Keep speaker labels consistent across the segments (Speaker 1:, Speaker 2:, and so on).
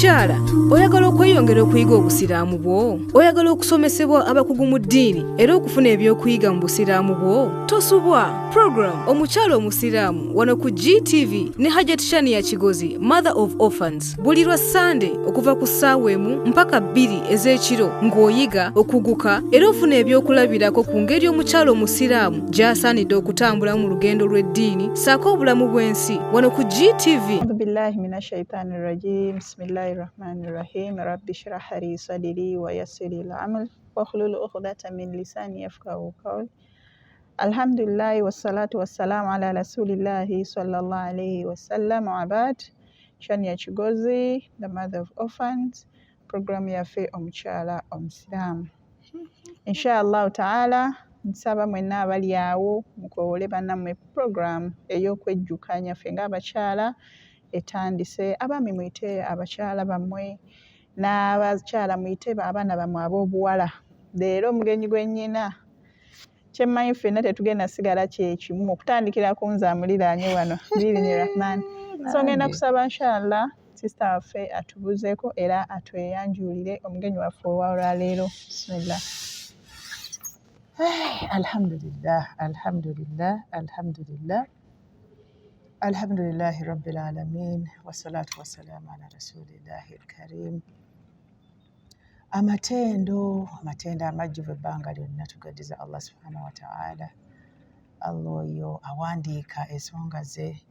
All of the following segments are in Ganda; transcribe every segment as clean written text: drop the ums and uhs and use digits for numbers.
Speaker 1: Mukyala, oyagala okweyongera okuyiga obusiraamu bwo? Oyagala okusomesebwa abakugu mu ddiini era okufuna ebyokuyiga mu busiraamu bwo? Tosubwa. Program Omukyala Omusiraamu wano ku GTV ne Hajat Shania Kigozi, Mother of Orphans. Buli lwa Sunday okuva ku ssaawa 1 mpaka 2 ez'ekiro ng'oyiga, okuguka era ofuna ebyokulabirako ku ngeri omukyala omusiraamu gy'asaanidde okutambula mu lugendo lw'eddiini ssaako obulamu bw'ensi wano ku GTV.
Speaker 2: A'udhu billahi minash shaitani rajim. Bismillahir rahmanir rahim. Rabbi shrah li sadri wa yassir li amri wahlul 'uqdatan min lisani yafqahu qawli. Alhamdulillah wassalatu wassalamu ala rasulillahi sallallahu alayhi wasallam wa ba'd. Shania Kigozi, the mother of orphans, program yaffe omukyala omusiraamu. Inshallah ta'ala nsaba mwenna abali awo mukowole bannammwe program ey'okwejjukanya ffe ng'abakyala etandise. Abaami muyite abakyala bammwe n'abakyala muyite abaana bammwe ab'obuwala. Leero omugenyi gwennyina kyemmanyi ffenna tetugenda sigala kyekimu okutandikira ku nze amuliraanye wano birini rahman. So ngenda kusaba inshallah sister waffe atubuzeeko era atweyanjulire omugenyi waffe olwaleero. Bismillah. Alhamdulillah, alhamdulillah, alhamdulillah. Alhamdulillahi rabbil alamin wassalatu wassalamu ala rasulillahi alkarim. Amatendo amajjuvu ebbanga lyonna tugaddiza Allah subhanahu wa ta'ala. Allah oyo awandiika ensonga ze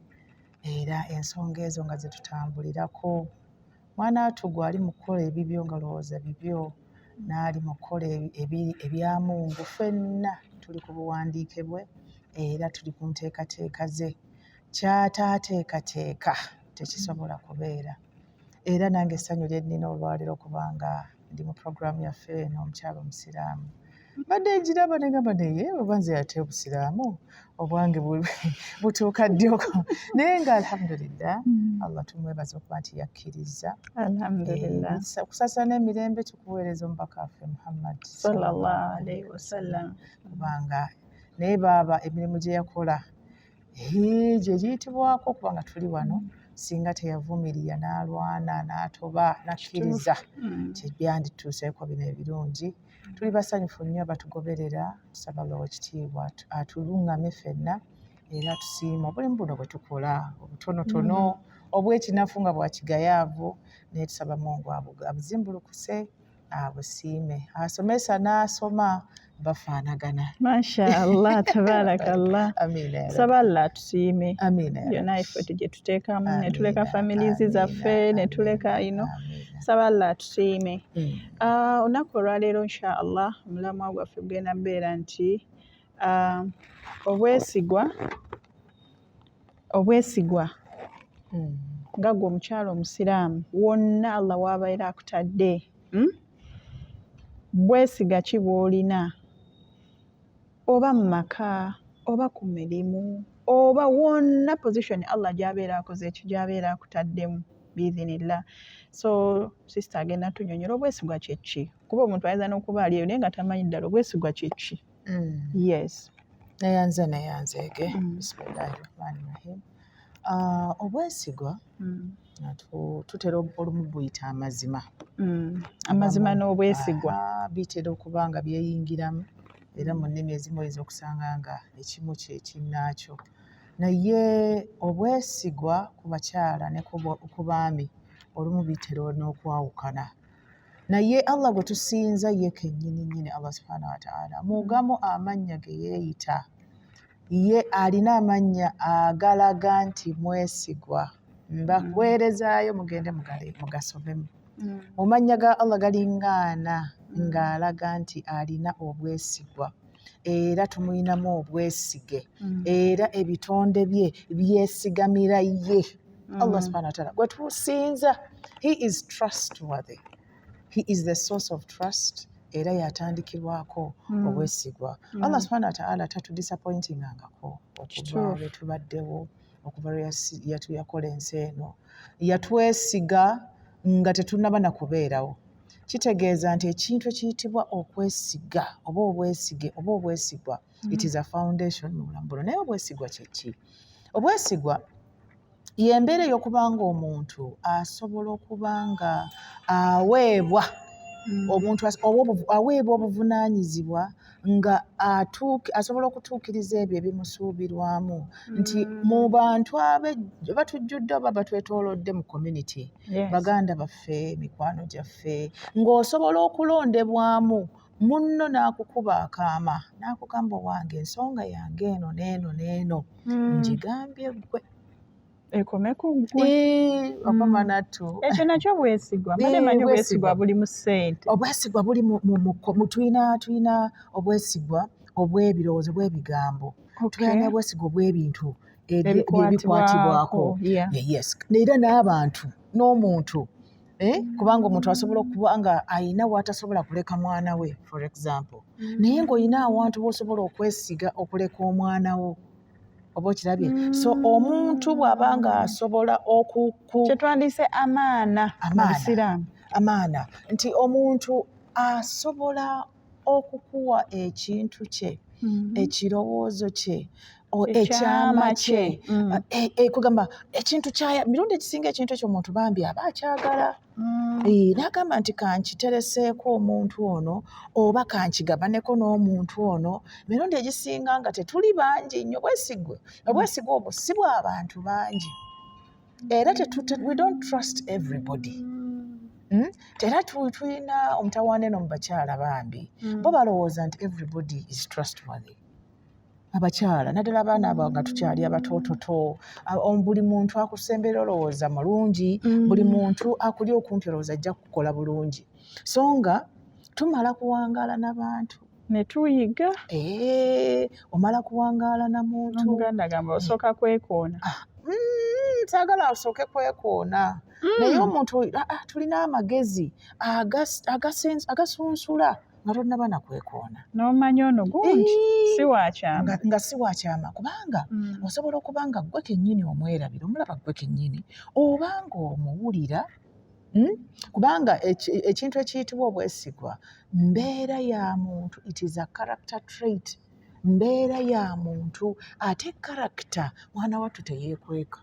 Speaker 2: era ensonga ezo nga zetutambulirako. Mwana watu gwali mu kukola ebibyo nga lowooza bibyo n'ali mu kukola ebya Mungu. Ffenna tuli ku buwandiike bwe era tuli ku nteekateeka ze. Kyataateekateeka tekisobola kubeera. Era nange essanyu lye nnina olwaleero kubanga ndi mu programu yaffe eno omukyala omusiraamu. Badde njiraba ne ngamba naye oba nze ate obusiraamu obwange butuuka ddyoko. Naye nga alhamdulillah Allah tumwebaza okuba nti yakkiriza. Alhamdulillah.
Speaker 1: Kusasa n'emirembe tukuweereza omubaka waffe Muhammad
Speaker 2: sallallahu alayhi wasallam.
Speaker 1: Kubanga naye baaba emirimu gye yakola gye giyitibwako kubanga tuli wano. Singa teyavumirira n'alwana n'atoba n'akkiriza kyebyandituuseeko bino ebirungi. Tuli basanyufu nnyo abatugoberera. Tusaba Allah ekitiibwa atuluŋŋame ffenna era tusiima obulimu buno bwe tukola obutonotono obw'ekinafu nga bwakigayaavu. Naye tusaba Mungu abuzimbulukuse abusiime. Asomesa n'asoma bafaanagana.
Speaker 2: Mashaallah, tabarakallah.
Speaker 1: Amiina.
Speaker 2: Saba Allah atusiime.
Speaker 1: Amiina.
Speaker 2: Byonna ife tujye tuteekamu ne tuleka families zaffe ne tuleka saba Allah atusiime. Olunaku olwaleero inshaallah omulamwa gwaffe bugenda mbeera nti obwesigwa nga gwe omukyala omusiraamu wonna Allah w'abeera akutadde. Bwesiga ki bw'olina oba mu maka oba ku mirimu oba wonna position Allah gy'abeera akoze ekyo gy'abeera akutaddemu biidhinillah. So sister agenda tunyonyola obwesigwa kye ki, kuba omuntu ayinza n'okuba ali eyo naye nga tamanyi ddala obwesigwa kye ki. Yes.
Speaker 1: Nayanzeege. Bismillahir rahmanir rahim. Obwesigwa tutera olumu buyita amazima.
Speaker 2: Amazima n'obwesigwa
Speaker 1: bitera okuba nga byeyingiramu era mu nnimi ezimu oyinza okusanga nga ekimu kye kinnaakyo. Naye obwesigwa ku bakyala ne ku baami olumu bitera n'okwawukana. Naye Allah gwe tusinza ye kennyini nnyini Allah subhanahu wa ta'ala mugamu amannya ge yeeyita. Ye alina amannya agalaga nti mwesigwa. Mbakuweerezaayo mugende mugasomemu. Mu mannya ga Allah galingaana ng'alaga nti alina obwesigwa era tumuyinamu obwesige era ebitonde bye byesigamira ye. Allah subhanahu wa ta'ala gwe tusinza, he is trustworthy, he is the source of trust era yatandikibwako obwesigwa. Allah subhanahu wa ta'ala tatudisappointingangako okuva lwe tubaddewo, okuva lwe yakola ensi eno. Yatwesiga nga tetunnaba na kubeerawo. Kitegeeza nti ekintu ekiyitibwa okwesiga oba obwesige oba obwesigwa it is a foundation mu bulamu buno. Naye obwesigwa kye ki? Obwesigwa yembeera ey'okubanga omuntu asobola okubanga aweebwa aweebwa obuvunaanyizibwa nga asobola okutuukiriza ebyo ebimusuubirwamu nti mu bantu batujjudde oba batwetoolodde mu community baganda baffe mikwano gyaffe ng'osobola okulondebwamu munno n'akukuba akaama n'akugamba owange ensonga yange eno n'eno n'eno ngigambye ggwe
Speaker 2: ekome ku ggwe
Speaker 1: okoma nattu
Speaker 2: ekyo nakyo bwesigwa mbadde manyi obwesigwa buli mu ssente
Speaker 1: obwesigwa buli tulina obwesigwa obw'ebirowoozo bw'ebigambo tulina n'obwesigwa obw'ebintu ebikwatibwako yes era n'abantu n'omuntu kubanga omuntu asobola okuba nga ayina w'atasobola kuleka mwana we for example naye ng'olina awantu w'osobola okwesiga okuleka omwana wo oba okirabye so omuntu bw'aba nga asobola
Speaker 2: kyetwandiise
Speaker 1: amaana nti omuntu asobola okukuwa ekintu kye ekirowoozo kye ekyama kye kugamba ekintu mirundi ekisinga ekintu ekyo omuntu bambi aba akyagala n'agamba nti kankitereseeko omuntu ono oba kankigabaneko n'omuntu ono mirundi egisinga nga tetuli bangi nnyo obwesigwa obwo si bw'abantu bangi era we don't trust everybody era tulina omutawaana eno mu bakyala bambi bo balowooza nti everybody is trustworthy abakyala naddala abaana abo nga tukyali abatoototo buli muntu akusembera olowooza mulungi buli muntu akuli okumpi olowooza ajja kukola bulungi so nga tumala kuwangaala n'abantu
Speaker 2: ne tuyiga
Speaker 1: omala kuwangaala na muntu
Speaker 2: omuganda agamba osooka kwekoona
Speaker 1: saagala osooke kwekoona naye omuntu tulina amagezi agasunsula nga tonnaba nakwekoona
Speaker 2: n'omanyi ono gundi si wakyama
Speaker 1: nga si wakyama kubanga osobola okuba nga ggwe kennyini omwerabira omulaba ggwe kennyini oba nga omuwulira kubanga ekintu ekiyitibwa obwesigwa mbeera ya muntu it is a character trait mbeera ya muntu ate character mwana wattu teyeekweka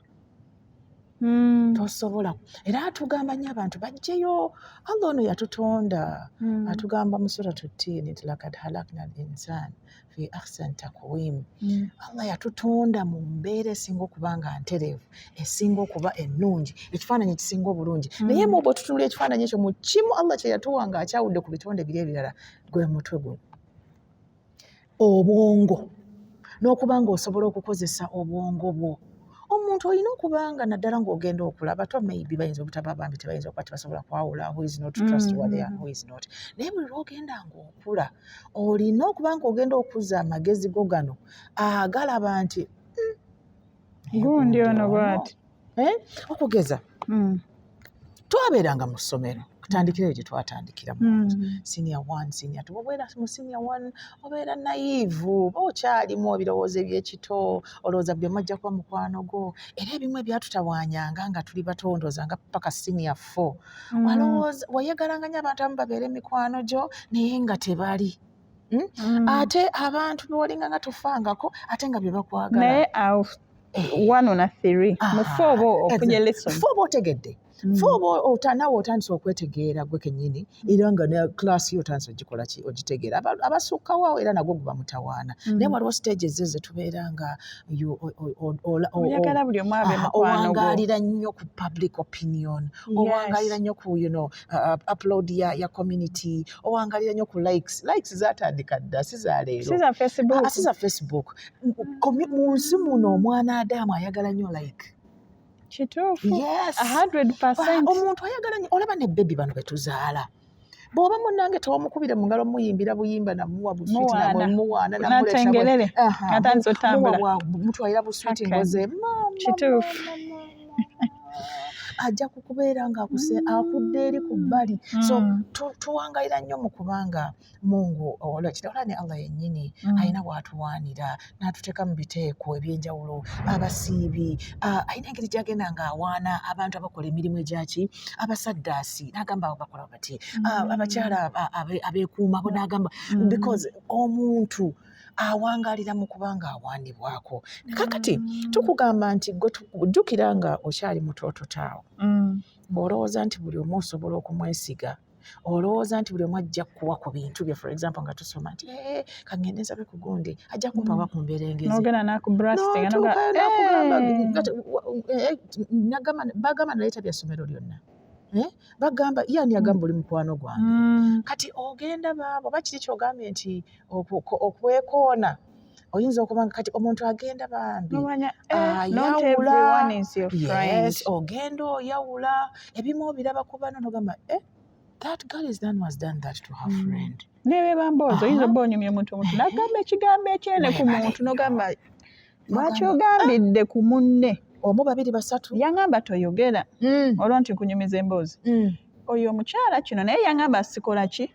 Speaker 1: tosobola era atugamba nnyo abantu bajjeyo Allah ono yatutonda atugamba mu suratu Ttiini nti lakad halakna al insaan fi ahsani taqwim Allah yatutonda mu mbeera esinga okuba nga ntereevu esinga okuba ennungi ekifaananyi ekisinga obulungi naye mu bwe tutunula ekifaananyi ekyo mu kimu Allah kye yatuwa nga akyawudde ku bitonde biri ebirala gwe mutwe guno obwongo n'okuba nga osobola okukozesa obwongo bwo omuntu olina okuba nga naddala ng'ogenda okulaba to maybe bayinza obutaba bambi tebayinza okuba tebasobola kwawula who is not trustworthy and who is not naye buli lwogenda ng'okula olina okuba nga ogenda okuza amagezi go gano agalaba nti
Speaker 2: gundi ono bwati
Speaker 1: okugeza twabeeranga mu ssomero tutandikira gye twatandikira senior 1 senior 2 obeera mu senior 1 obeera naive okyalimu ebirowoozo ebyekito olowooza buli omu ajja kuba mukwano gwo era ebimu ebyatutawaanyanga nga tuli batondooza nga paka senior 4 walowooza wayegalanga nnyo abantu abamu babeere mikwano gyo naye nga tebali ate abantu bewalinga nga tofangako ate nga bye bakwagala
Speaker 2: naye 1 na 3 mu 4 ofunye lesson
Speaker 1: 4 otegedde naawe otandise okwetegeera gwe kennyini era nga ne class yo otandise ogikola ki ogitegeera abasukkawo era nagwo guba mutawaana naye waliwo stages ze tubeera nga
Speaker 2: oyagala buli omu abe mukwano gwo
Speaker 1: owangaalira nnyo ku public opinion owangaalira nnyo ku upload ya community owangaalira nnyo ku likes zatandika dda si za leero si za Facebook mu nsi muno omwana Adamu ayagala nnyo like
Speaker 2: kituufu
Speaker 1: yes
Speaker 2: 100%
Speaker 1: omuntu ayagala nnyo olaba ne bebi bano betuzaala bw'oba munnange tewamukubire mu ngalo muyimbira buyimba namuwa buswiti namuwaana
Speaker 2: natengerere atandise otambula
Speaker 1: mutwalira buswiti ngoze
Speaker 2: kituufu
Speaker 1: ajja kukubeera nga akudde eri ku bbali so tuwangalira nnyo mu kubanga Mungu olwakitawala ne Allah yennyini alina w'atuwaanira n'atuteeka mu biteeko ebyenjawulo abasiibi alina engeri gy'agenda ng'awaana abantu abakola emirimu egyaki abasaddaasi n'agamba abo bakola bati abakyala abeekuuma bo n'agamba because omuntu awangalira mu kubanga awaanibwako. Kakati tukugamba nti gwe jjukira nga okyali mutoototo olowooza nti buli omu osobola okumwesiga, olowooza nti buli omu ajja kukuwa ku bintu bye. For example nga tusoma nti kangende nsabe ku gundi ajja kumpawa ku mberengezi bagamba naleeta bya ssomero lyonna. Bagamba yani agamba oli mukwano gwange. Kati ogenda baabo bakiri kyogambye nti okwekoona oyinza okuba kati omuntu agenda bambi ayawula. Yes, ogenda oyawula ebimu obiraba ku bano nogamba that girl was done that to her friend.
Speaker 2: Newe bambozo oyinza oba onyumya omuntu nagamba ekigambo ekyene ku muntu nogamba lwaki ogambidde ku munne
Speaker 1: omu babiri basatu
Speaker 2: yaŋŋamba toyogera olwo nti nkunyumiza emboozi oyo omukyala kino naye yaŋŋamba sikola ki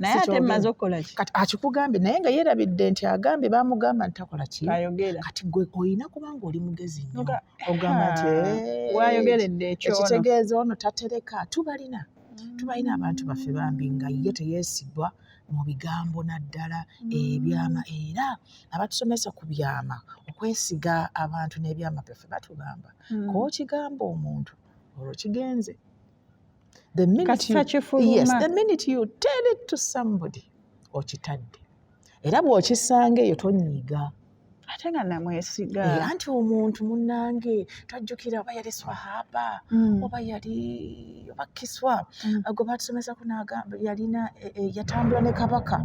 Speaker 2: naye ate mmaze okukola ki
Speaker 1: kati akikugambye naye nga yeerabidde nti agambye bamugamba nti takola ki
Speaker 2: ayogera
Speaker 1: kati gwe olina kubanga oli mugezi nnyo ogamba nti
Speaker 2: wayogeredde ekyono
Speaker 1: ekitegeeza ono tatereka. tubalina abantu baffe bambi nga ye teyeesigwa mu bigambo naddala ebyama era abatusomesa ku byama okwesiga abantu n'ebyama byaffe batugamba k'okigamba omuntu olwo kigenze. The minute you tell it to somebody okitadde era bw'okisanga eyo tonyiiga
Speaker 2: ate nga namwesiga
Speaker 1: anti omuntu munnange twajjukira oba yali swahaba oba yali oba kiswa gwe batusomesa kunagamba yalina yatambula ne kabaka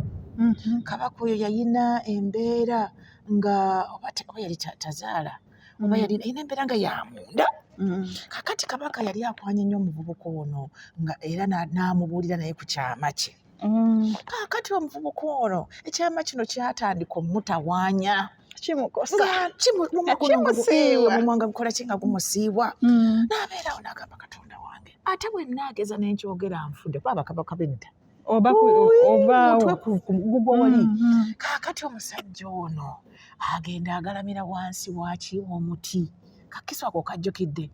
Speaker 1: kabaka oyo yalina embeera nga oba yali tazaala oba yalina embeera nga yamunda. Kakati kabaka yali akwanye nnyo omuvubuka ono nga era n'amubuulira naye ku kyama kye. Kakati omuvubuka ono ekyama kino kyatandika omutawaanya omumwanga gukola ki nga gumusiibwa n'abeerawo n'agamba Katonda wange ate bwe nnaageza n'enkyogera nfudde kuba bakabaka bedda omutwe gugwo wali. Kaakati omusajja ono agenda agalamira wansi waki omuti kakiswa ako kajjukidde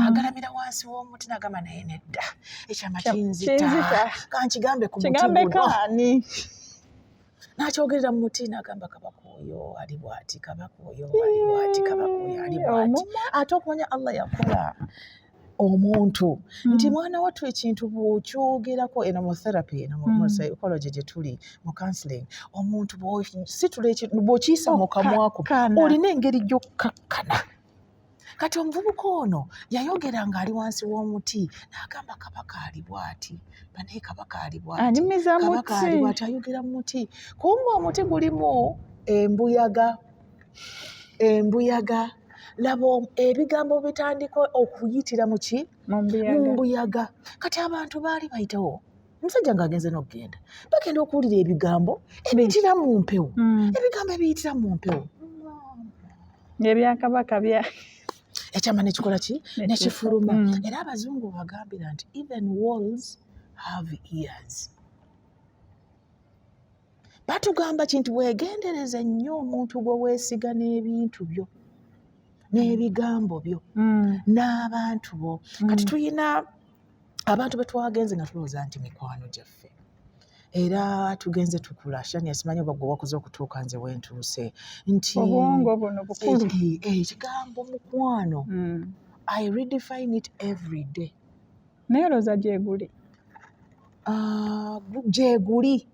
Speaker 1: agalamira wansi w'omuti n'agamba naye nedda ekyama kinzita kankigambe ku muti guno n'akyogerera mu muti n'agamba kabaka oyo ali bw'ati kabaka oyo ali bw'ati kabaka oyo ali bw'ati. Ate okumanya Allah yakola omuntu nti mwana wattu ekintu bw'okyogerako eno mu therapy eno mu psychology gye tuli mu counseling omuntu bw'okiyisa mu kamwako olina engeri gy'okkakkana. Kati omuvubuka ono yayogera ng'ali wansi w'omuti n'agamba kabaka ali bw'ati banaye kabaka ali bw'ati kabaka ali bw'ati ayogera mu muti kumbe omuti gulimu embuyaga laba ebigambo bitandika okuyitira mu ki mu mbuyaga. Kati abantu baali bayitawo omusajja ng'agenze n'okugenda bagenda okuwulira ebigambo ebiyitira mu mpewo ebigambo ebiyitira mu mpewo
Speaker 2: ebyakabaka bya
Speaker 1: ekyama nekikola ki nekifuluma. Era abazungu bagambira nti even walls have ears. Batugamba kintu weegendereze nnyo omuntu gwe weesiga n'ebintu byo n'ebigambo byo n'abantu bo. Kati tuyina abantu be twagenze nga tulowooza nti mikwano gyaffe era tugenze tukula. Shania simanyi oba gwe wakoze okutuuka nze wentuuse nti
Speaker 2: obwongo buno bukulu
Speaker 1: ekigambo mukwano I redefine it every day.
Speaker 2: Naye olowooza gyeguli
Speaker 1: gyeguli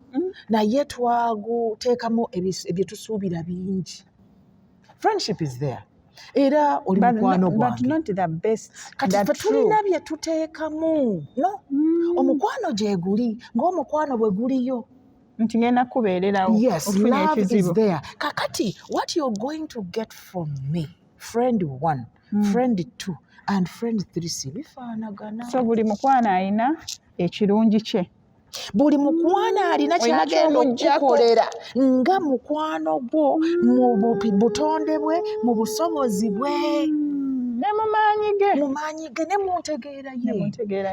Speaker 1: naye twaguteekamu ebyo tusuubira bingi. Friendship is there era oli mukwano gwange kati ffe tulina bye tuteekamu no omukwano gyeguli ng'omukwano bwe guliyo
Speaker 2: nti ngenda kubeererawo
Speaker 1: ofunye ekizibu. Kakati what you're going to get from me friend 1 friend 2 and friend 3 bifaanagana.
Speaker 2: So buli mukwano alina ekirungi kye
Speaker 1: buli mukwano alina kyagenda okukolera nga mukwano gwo mu butonde bwe mu busobozi bwe
Speaker 2: ne mu maanyi ge
Speaker 1: ne mu ntegeera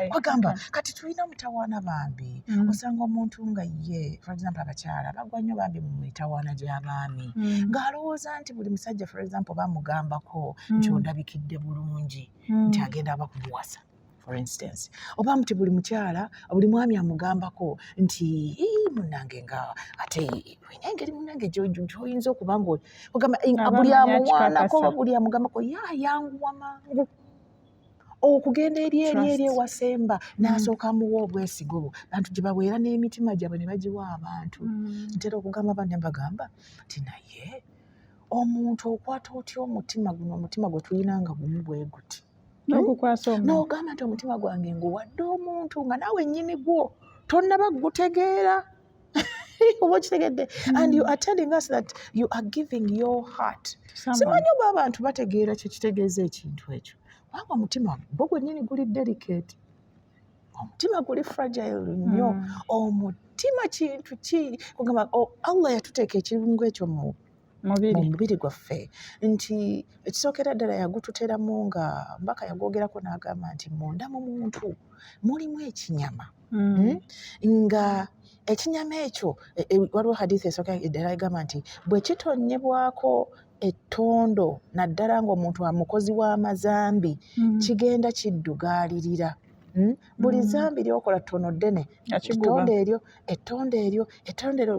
Speaker 1: ye. Wagamba kati tulina mutawaana bambi osanga omuntu nga ye for example abakyala bagwa nnyo bambi mu mitawaana gy'abaami ng'alowooza nti buli musajja for example bamugambako nti ondabikidde bulungi nti agenda bakumuwasa for instance oba nti buli mukyala buli mwami amugambako nti munnange nga ate olina engeri munnange gy'oyinza okuba ng'ogamba
Speaker 2: Aba
Speaker 1: buli
Speaker 2: amanya
Speaker 1: amuwaanako
Speaker 2: kikakasa.
Speaker 1: oba buli amugambako yanguwa mangu okugenda eri ewasemba n'asooka amuwa obwesiga obwo bantu gye baweera n'emitima gyabwe ne bagiwa abantu. Ntera okugamba banne mbagamba nti naye omuntu okwata otya omutima gwe tulina nga gumu bwe guti
Speaker 2: N'ogukwasa omuntu.
Speaker 1: n'ogamba nti omutima gwange nguwadde omuntu nga naawe nnyini gwo tonnaba gutegeera oba okitegedde and you are telling us that you are giving your heart. Simanyi oba abantu bategeera kyekitegeeza ekintu ekyo kubanga omutima gwo gwennyini guli delicate, omutima guli fragile nnyo. Omutima kintu ki kugamba Allah yatuteeka ekirungo ekyo mu mubiri gwaffe nti ekisookera ddala yagututeramu nga mbaka yagwogerako n'agamba nti munda mu muntu mulimu ekinyama nga ekinyama ekyo waliwo hadithi esooka ddala egamba nti bwe kitonyebwako ettondo naddala ng'omuntu mukozi w'amazambi kigenda kiddugaalirira. Buli zambi lyokola ttono ddene ettondo eryo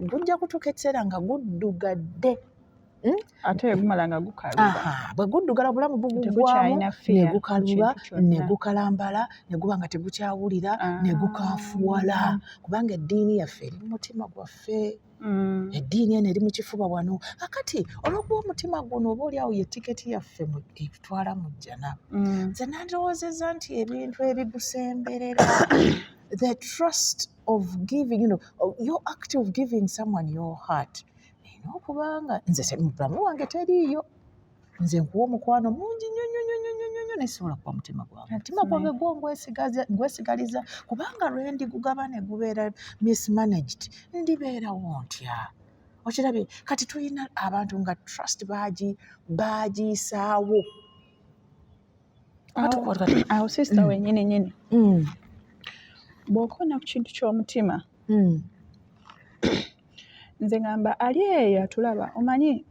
Speaker 1: gujja kutuuka ekiseera nga guddugadde
Speaker 2: ate gumala nga gukaluba.
Speaker 1: Bwe guddugala obulamu bugugwamu ne gukaluba ne gukalambala ne guba nga tegukyawulira ne gukaafuwala kubanga eddiini yaffe eri mu mutima gwaffe. Eddiini eno eri mu kifuba wano akati olw'okuba omutima guno oba oli awo ye tiketi yaffe etutwala mu jjana. Nze nandirowoozezza nti ebintu ebigusemberera the trust of giving, your act of giving someone your heart okubanga nze mu bulamu wange teriiyo, nze nkuwa omukwano mungi nnyo nesobola kuba mutima gwange. Omutima gwange gwo ngwesigaliza kubanga lwe ndigugaba ne gubeera mismanaged ndibeerawo ntya. Okirabye kati tulina abantu nga trust bagiisaawo.
Speaker 2: Awo sisita wennyini bw'okoona ku kintu ky'omutima nze ngamba ali eyo atulaba omanyi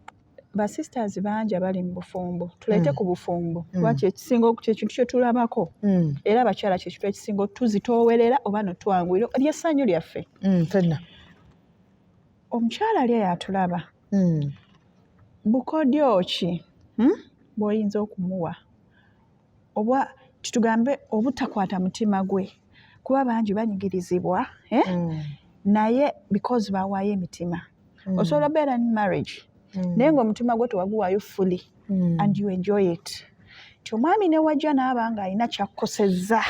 Speaker 2: ba sisters bangi abali mu bufumbo tuleete ku bufumbo lwaki ekisinga kyekintu kye tulabako era abakyala kyekintu ekisinga tuzitoowerera oba notwanguyira lyessanyu lyaffe
Speaker 1: ffenna.
Speaker 2: Omukyala ali eyo atulaba bukodyo ki bw'oyinza okumuwa oba kitugambe obutakwata mutima gwe kuba bangi banyigirizibwa naye because bawaayo emitima osobola beera ni marriage naye ng'omutima gwe tewaguwaayo fully and you enjoy it. Ti omwami ne wajja n'aba ng'alina kyakosezza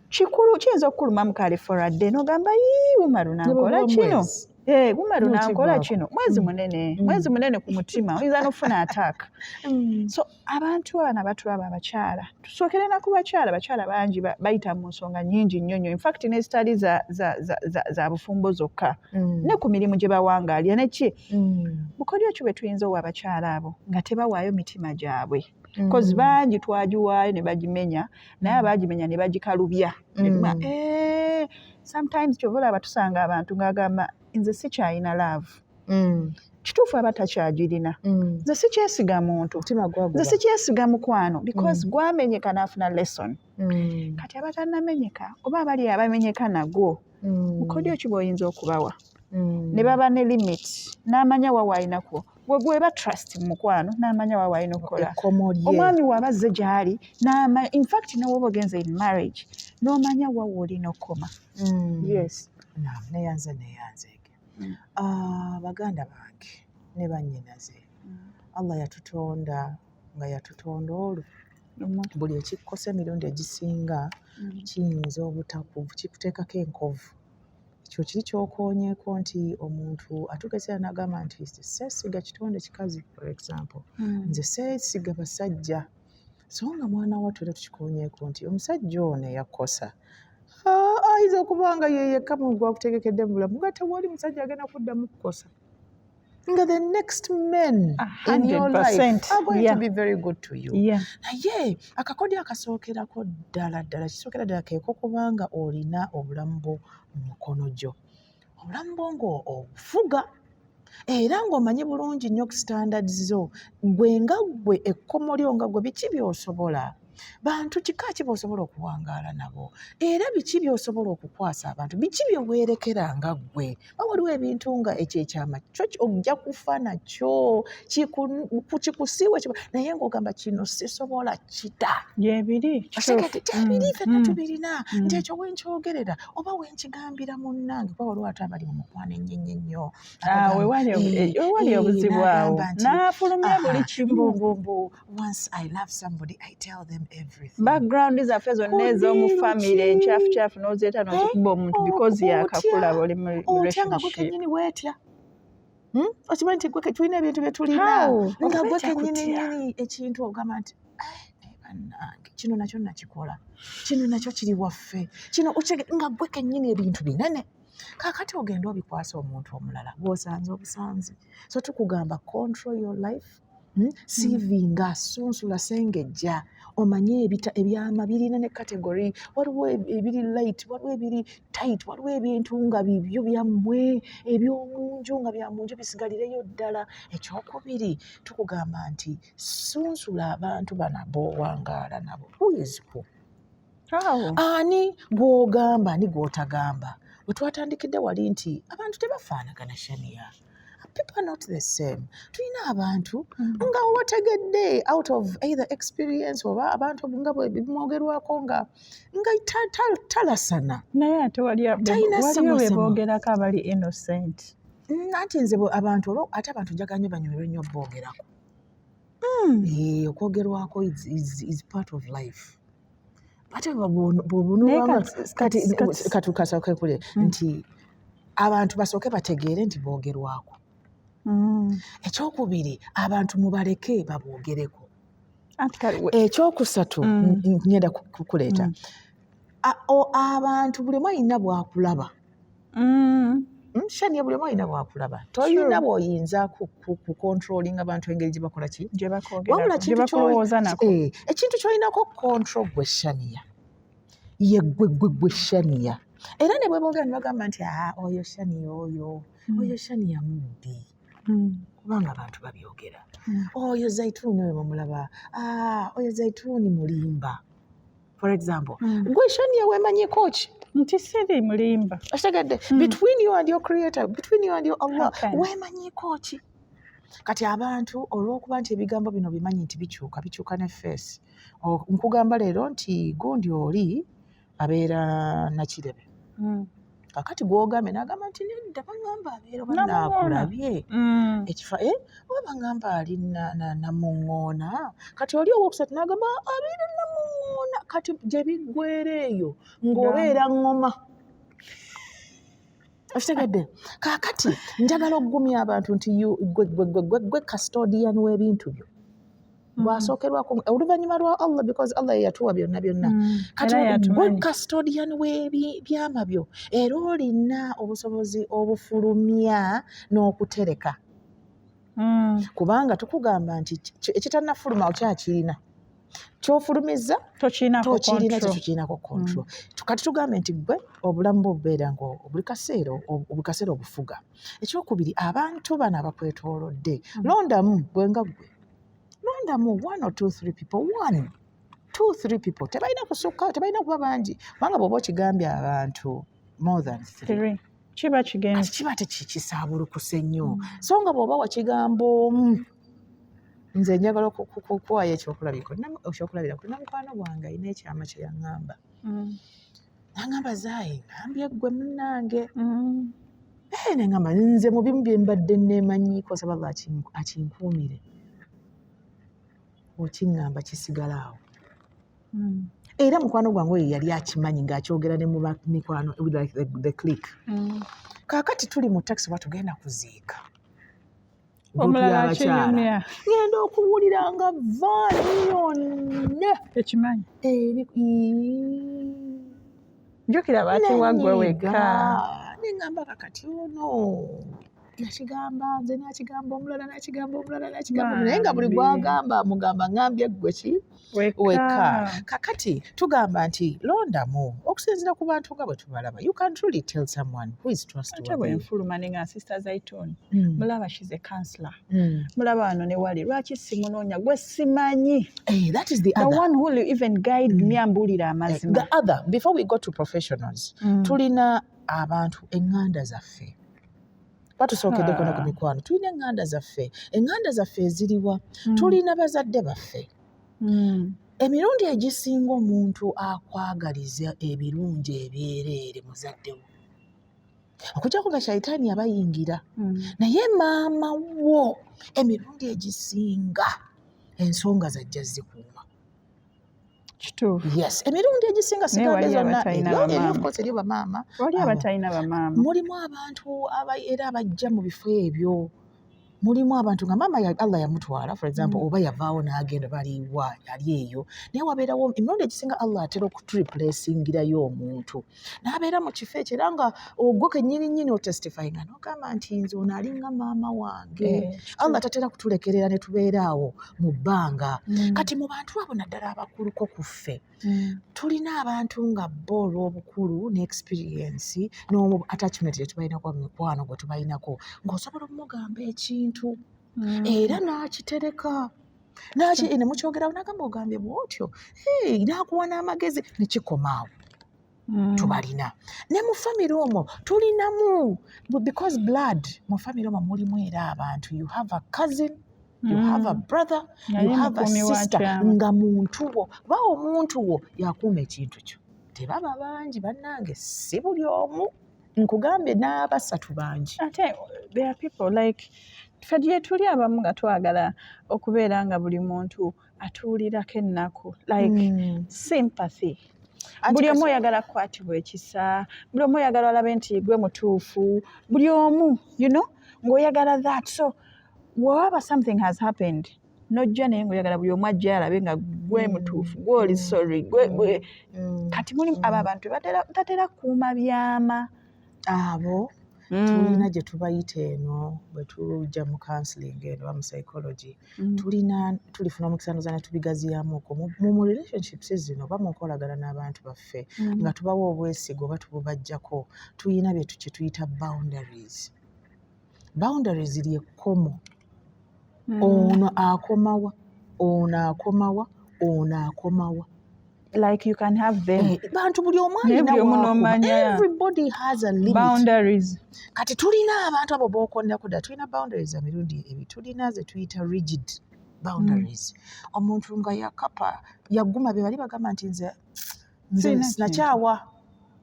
Speaker 2: kikulu kiyinza okukuluma mu kale for a day n'ogamba wuma lunankola kino wuma lunankola kino mwezi munene ku mutima oyinza n'ofuna attack. So abantu abana batulaba abakyala tusookere na ku bakyala bangi bayita mu nsonga nnyingi nnyo in fact n'ezitali za bufumbo zokka ne ku mirimu gye bawangaalya neki bukodyo ki bwe tuyinza owa abakyala abo nga tebawaayo mitima gyabwe because bangi twagiwaayo ne bagimenya naye abaagimenya ne bagikalubya sometimes kyova olaba tusanga abantu ng'agamba nze sikyalina love. Kituufu aba takyagirina. Nze sikyesiga muntu, nze sikyesiga mukwano because gwamenyeka n'afuna lesson. Kati aba tannamenyeka oba abali abamenyeka nagwo bukodyo ki bw'oyinza okubawa ne baba ne limit n'amanya wa waalinakwo gweba trust mukwano n'amanya wa waalina okukola. Omwami waba azze gy'ali in fact nawoba ogenze in marriage n'omanya wa woolina okukoma. Yes. Neyanze baganda bange ne bannyinaze Allah yatutonda nga yatutonda olwo buli ekikkosa emirundi egisinga kiyinza obutakuvu kikuteekako enkovu. Ekyo kiri kyokoonyeeko nti omuntu atugezeera n'agamba nti seesiga kitonde kikazi for example nze seesiga basajja so nga mwana wattu era tukikoonyeeko nti omusajja ono eyakkosa ayinza okuba nga ye yekka muntu gwakutegekedde mu bulamu nga tewali musajja agenda kuddamu kukosa nga the next men in your life are going to be very good to you. Naye akakodyo akasookerako ddala kisookera ddala keeko kubanga olina obulamu bwo mu mikono gyo, obulamu bwo ng'obufuga era ng'omanyi bulungi nnyo ku standards zo gwe nga gwe ekkomo lyo nga gwe biki by'osobola
Speaker 1: bantu kika ki b'osobola okuwangaala nabo era biki by'osobola okukwasa abantu biki bye weerekera nga ggwe waliwo ebintu nga ekyo ekyama kyo ojja kufa nakyo kikusiiwe naye ng'ogamba kino sisobola kita
Speaker 2: gyebiri
Speaker 1: gyebiri fenna tubirina nti ekyo wenkyogerera oba wenkigambira munnange kuba waliwo ate abali mu mukwano ennyo ennyo
Speaker 2: wewali obuzibu awo n'afulumya buli kimu.
Speaker 1: Once I love somebody I tell them everything.
Speaker 2: Background zaffe zonna ez'omu famire enkyafu n'ozeeta n'ozikuba omuntu because yakakulaba oli mu relationship.
Speaker 1: Otya nga gwe kennyini weetya okimanyi nti gwe tulina ebintu bye tulina nga gwe kennyini ekintu ogamba nti bannange kino nakyo nakikola kino nakyo kiri waffe kino nga gwe kennyini ebintu binene kaakati ogenda obikwasa omuntu omulala bw'osanze obusanzi so tukugamba control your life. Siivinga sunsula sengejja omanye ebyama birina ne category waliwo ebiri light waliwo ebiri tight waliwo ebintu nga bibyo byammwe ebyomunju nga byamunju bisigalireyo ddala. Ekyokubiri tukugamba nti sunsula abantu bana b'owangaala nabo who ani gw'ogamba ani gw'otagamba bwe twatandikidde wali nti abantu tebafaanagana Shania. People are not the same. Tulina abantu nga wategedde out of either experience oba abantu nga bimwogerwako nga talasana.
Speaker 2: Naye ate waliwo be boogerako abali innocent.
Speaker 1: Anti nze abantu ate abantu njagala nnyo banyumirwe nnyo boogerako. Okwogerwako is part of life. Ate bw'obunulwanga kati kasooke kule nti abantu basooke bategeere nti boogerwako. Ekyokubiri abantu mubaleke baboogereko. Ekyokusatu ngenda kukuleeta abantu buli omu alina bw'akulaba. Shania buli omu alina bw'akulaba toyina bw'oyinza kukontrolinga abantu engeri gye bakola ki
Speaker 2: gye bakulowooza nako.
Speaker 1: Ekintu ky'olinako control gwe Shania ye gwe Shania era ne bwe boogera ne bagamba nti oyo Shania oyo Shania mubbi kubanga abantu babyogera. Oyo Zaituni oyo bamulaba oyo Zaituni mulimba for example. Gwe Shania weemanyiko ki
Speaker 2: nti siri mulimba
Speaker 1: otegedde between you and your creator between you and your Allah weemanyiko ki kati abantu olw'okuba nti ebigambo bino bimanyi nti bikyuka ne face nkugamba leero nti gundi oli abeera Nakirebe kakati gw'ogambe n'agamba nti nedda bagamba abeera oba naakulabye ekifa oba bagamba ali Namuŋŋoona kati oli owookusatu n'agamba abeera Namuŋŋoona kati gye biggweera eyo ng'obeera ŋŋoma okitegedde kaakati njagala okugumya abantu nti gwe custodian w'ebintu byo bw'asookerwako oluvannyuma lwa Allah because Allah ye yatuwa byonna kati gwe custodian w'ebyama byo era olina obusobozi obufulumya n'okutereka kubanga tukugamba nti ekitannafuluma okyakirina ky'ofulumiza tokirinako control. Kati tugambe nti gwe obulamu bwo bubeera nga buli kaseera obufuga. Ekyokubiri abantu bano abakwetoolodde londamu gwenga gwe londamu 1 or 2 3 people 1 2 3 people tebalina kusukka tebalina kuba bangi kubanga bw'oba okigambye abantu more than 3
Speaker 2: kiba kigenze
Speaker 1: kiba tekisaabulukuse nnyo so nga bw'oba wakigamba omu nze njagala okuwaayo ekyokulabirako namukwano gwange alina ekyama kye yaŋŋamba n'aŋŋamba Zaayi ŋŋambye ggwe munnange neŋŋamba nze mu bimu bye mbadde neemanyiiko nsaba Allah akinkuumire okiŋŋamba kisigala awo era mukwano gwange oyo yali akimanyi ng'akyogera ne mu mikwano like the click kaakati tuli mu taxi oba tugenda kuziika
Speaker 2: omulala akinyumya
Speaker 1: ngenda okuwulira nga vaani yonna
Speaker 2: ekimanyi jjukira baati waggwe wekka
Speaker 1: neŋŋamba kakati ono yakigamba nze nakigamba omulala nakigamba naye nga buli gwagamba mugamba ngambye gwe ki weka. Kakati tugamba nti londamu okusinziira ku bantu nga bwe tubalaba. You can truly tell someone who is trustworthy.
Speaker 2: Ate bwenfuluma ne nga Sister Zaituni mulaba she's a counselor. Mulaba wano ne wali lwaki simunoonya gwe simanyi.
Speaker 1: That is the other.
Speaker 2: The one who will even guide me ambuulira amazima.
Speaker 1: The other, before we go to professionals, tulina abantu eŋŋanda zaffe. Batusookeddeko no ku mikwano. Tulina eŋŋanda zaffe. Eŋŋanda zaffe eziriwa. Tulina bazadde baffe. Emirundi egisinga omuntu akwagaliza ebirungi ebyereere muzadde wo. Okujjako nga shayitaani abayingira. Naye maama wo emirundi egisinga ensonga zajja zikuuma.
Speaker 2: Kituufu.
Speaker 1: Yes, emirundi egisinga sigadde zonna eri bamaama.
Speaker 2: Wali abatalina bamaama.
Speaker 1: Mulimu abantu era abajja mu bifo ebyo. Mulimu abantu nga maama Allah yamutwala, for example, oba yavaawo n'agenda baliwa yali eyo. Naye wabeerawo emirundi egisinga Allah atera okutureplacingirayo omuntu. N'abeera mu kifo ekyo era nga ogwo kennyini otestifyinga n'ogamba nti nze ono alinga maama wange. Allah tatera kutulekerera ne tubeera awo mu bbanga. Kati mu bantu abo naddala abakuluko ku ffe. Tulina abantu nga bo olw'obukulu ne experience attachment gye tubalinako mu mikwano gwe tubalinako ng'osobola okumugamba ekintu era n'akitereka ne mukyogerawo n'agamba ogambye bw'otyo n'akuwa n'amagezi ne kikoma awo. Tubalina ne mu famire omwo tulinamu because blood mu famire omwo mulimu era abantu. You have a cousin, you have a brother, you have a sister. Nga muntu wo bawo omuntu wo yakuuma ekintu kyo. Tebaba bangi bannange, si buli omu. Nkugambye n'abasatu bangi.
Speaker 2: Ate there are people like ffe gye tuli abamu nga twagala okubeera nga buli muntu atuulirako ennaku like sympathy. Buli omu oyagala kukwatibwa ekisa, buli omu oyagala olabe nti gwe mutuufu, buli omu ng'oyagala that. So wherever something has happened, nojja naye ng'oyagala buli omu ajja alabe nga gwe mutuufu, gwe oli sorry, gwe. Kati mulimu abo abantu tatera kuuma byama. Abo tulina gye tubayita eno bwe tujja mu counseling eno mu psychology. Tulifuna omukisa ne tubigaziyamu mu relationships zino oba mu nkolagana n'abantu baffe nga tubawa obwesigwa oba tububajjako. Tulina bye tuyita boundaries. Boundaries ly'ekkomo. Ono akomawa, ono akomawa, ono akomawa. Like you can have them.
Speaker 1: Bantu buli omu alina everybody has a limit. Boundaries. Kati tulina abantu abo b'okonnako ddala tulina boundaries emirundi ebiri. Tulina ze tuyita rigid boundaries. Omuntu nga yakapa yaguma be bali bagamba nti nze sinakyawa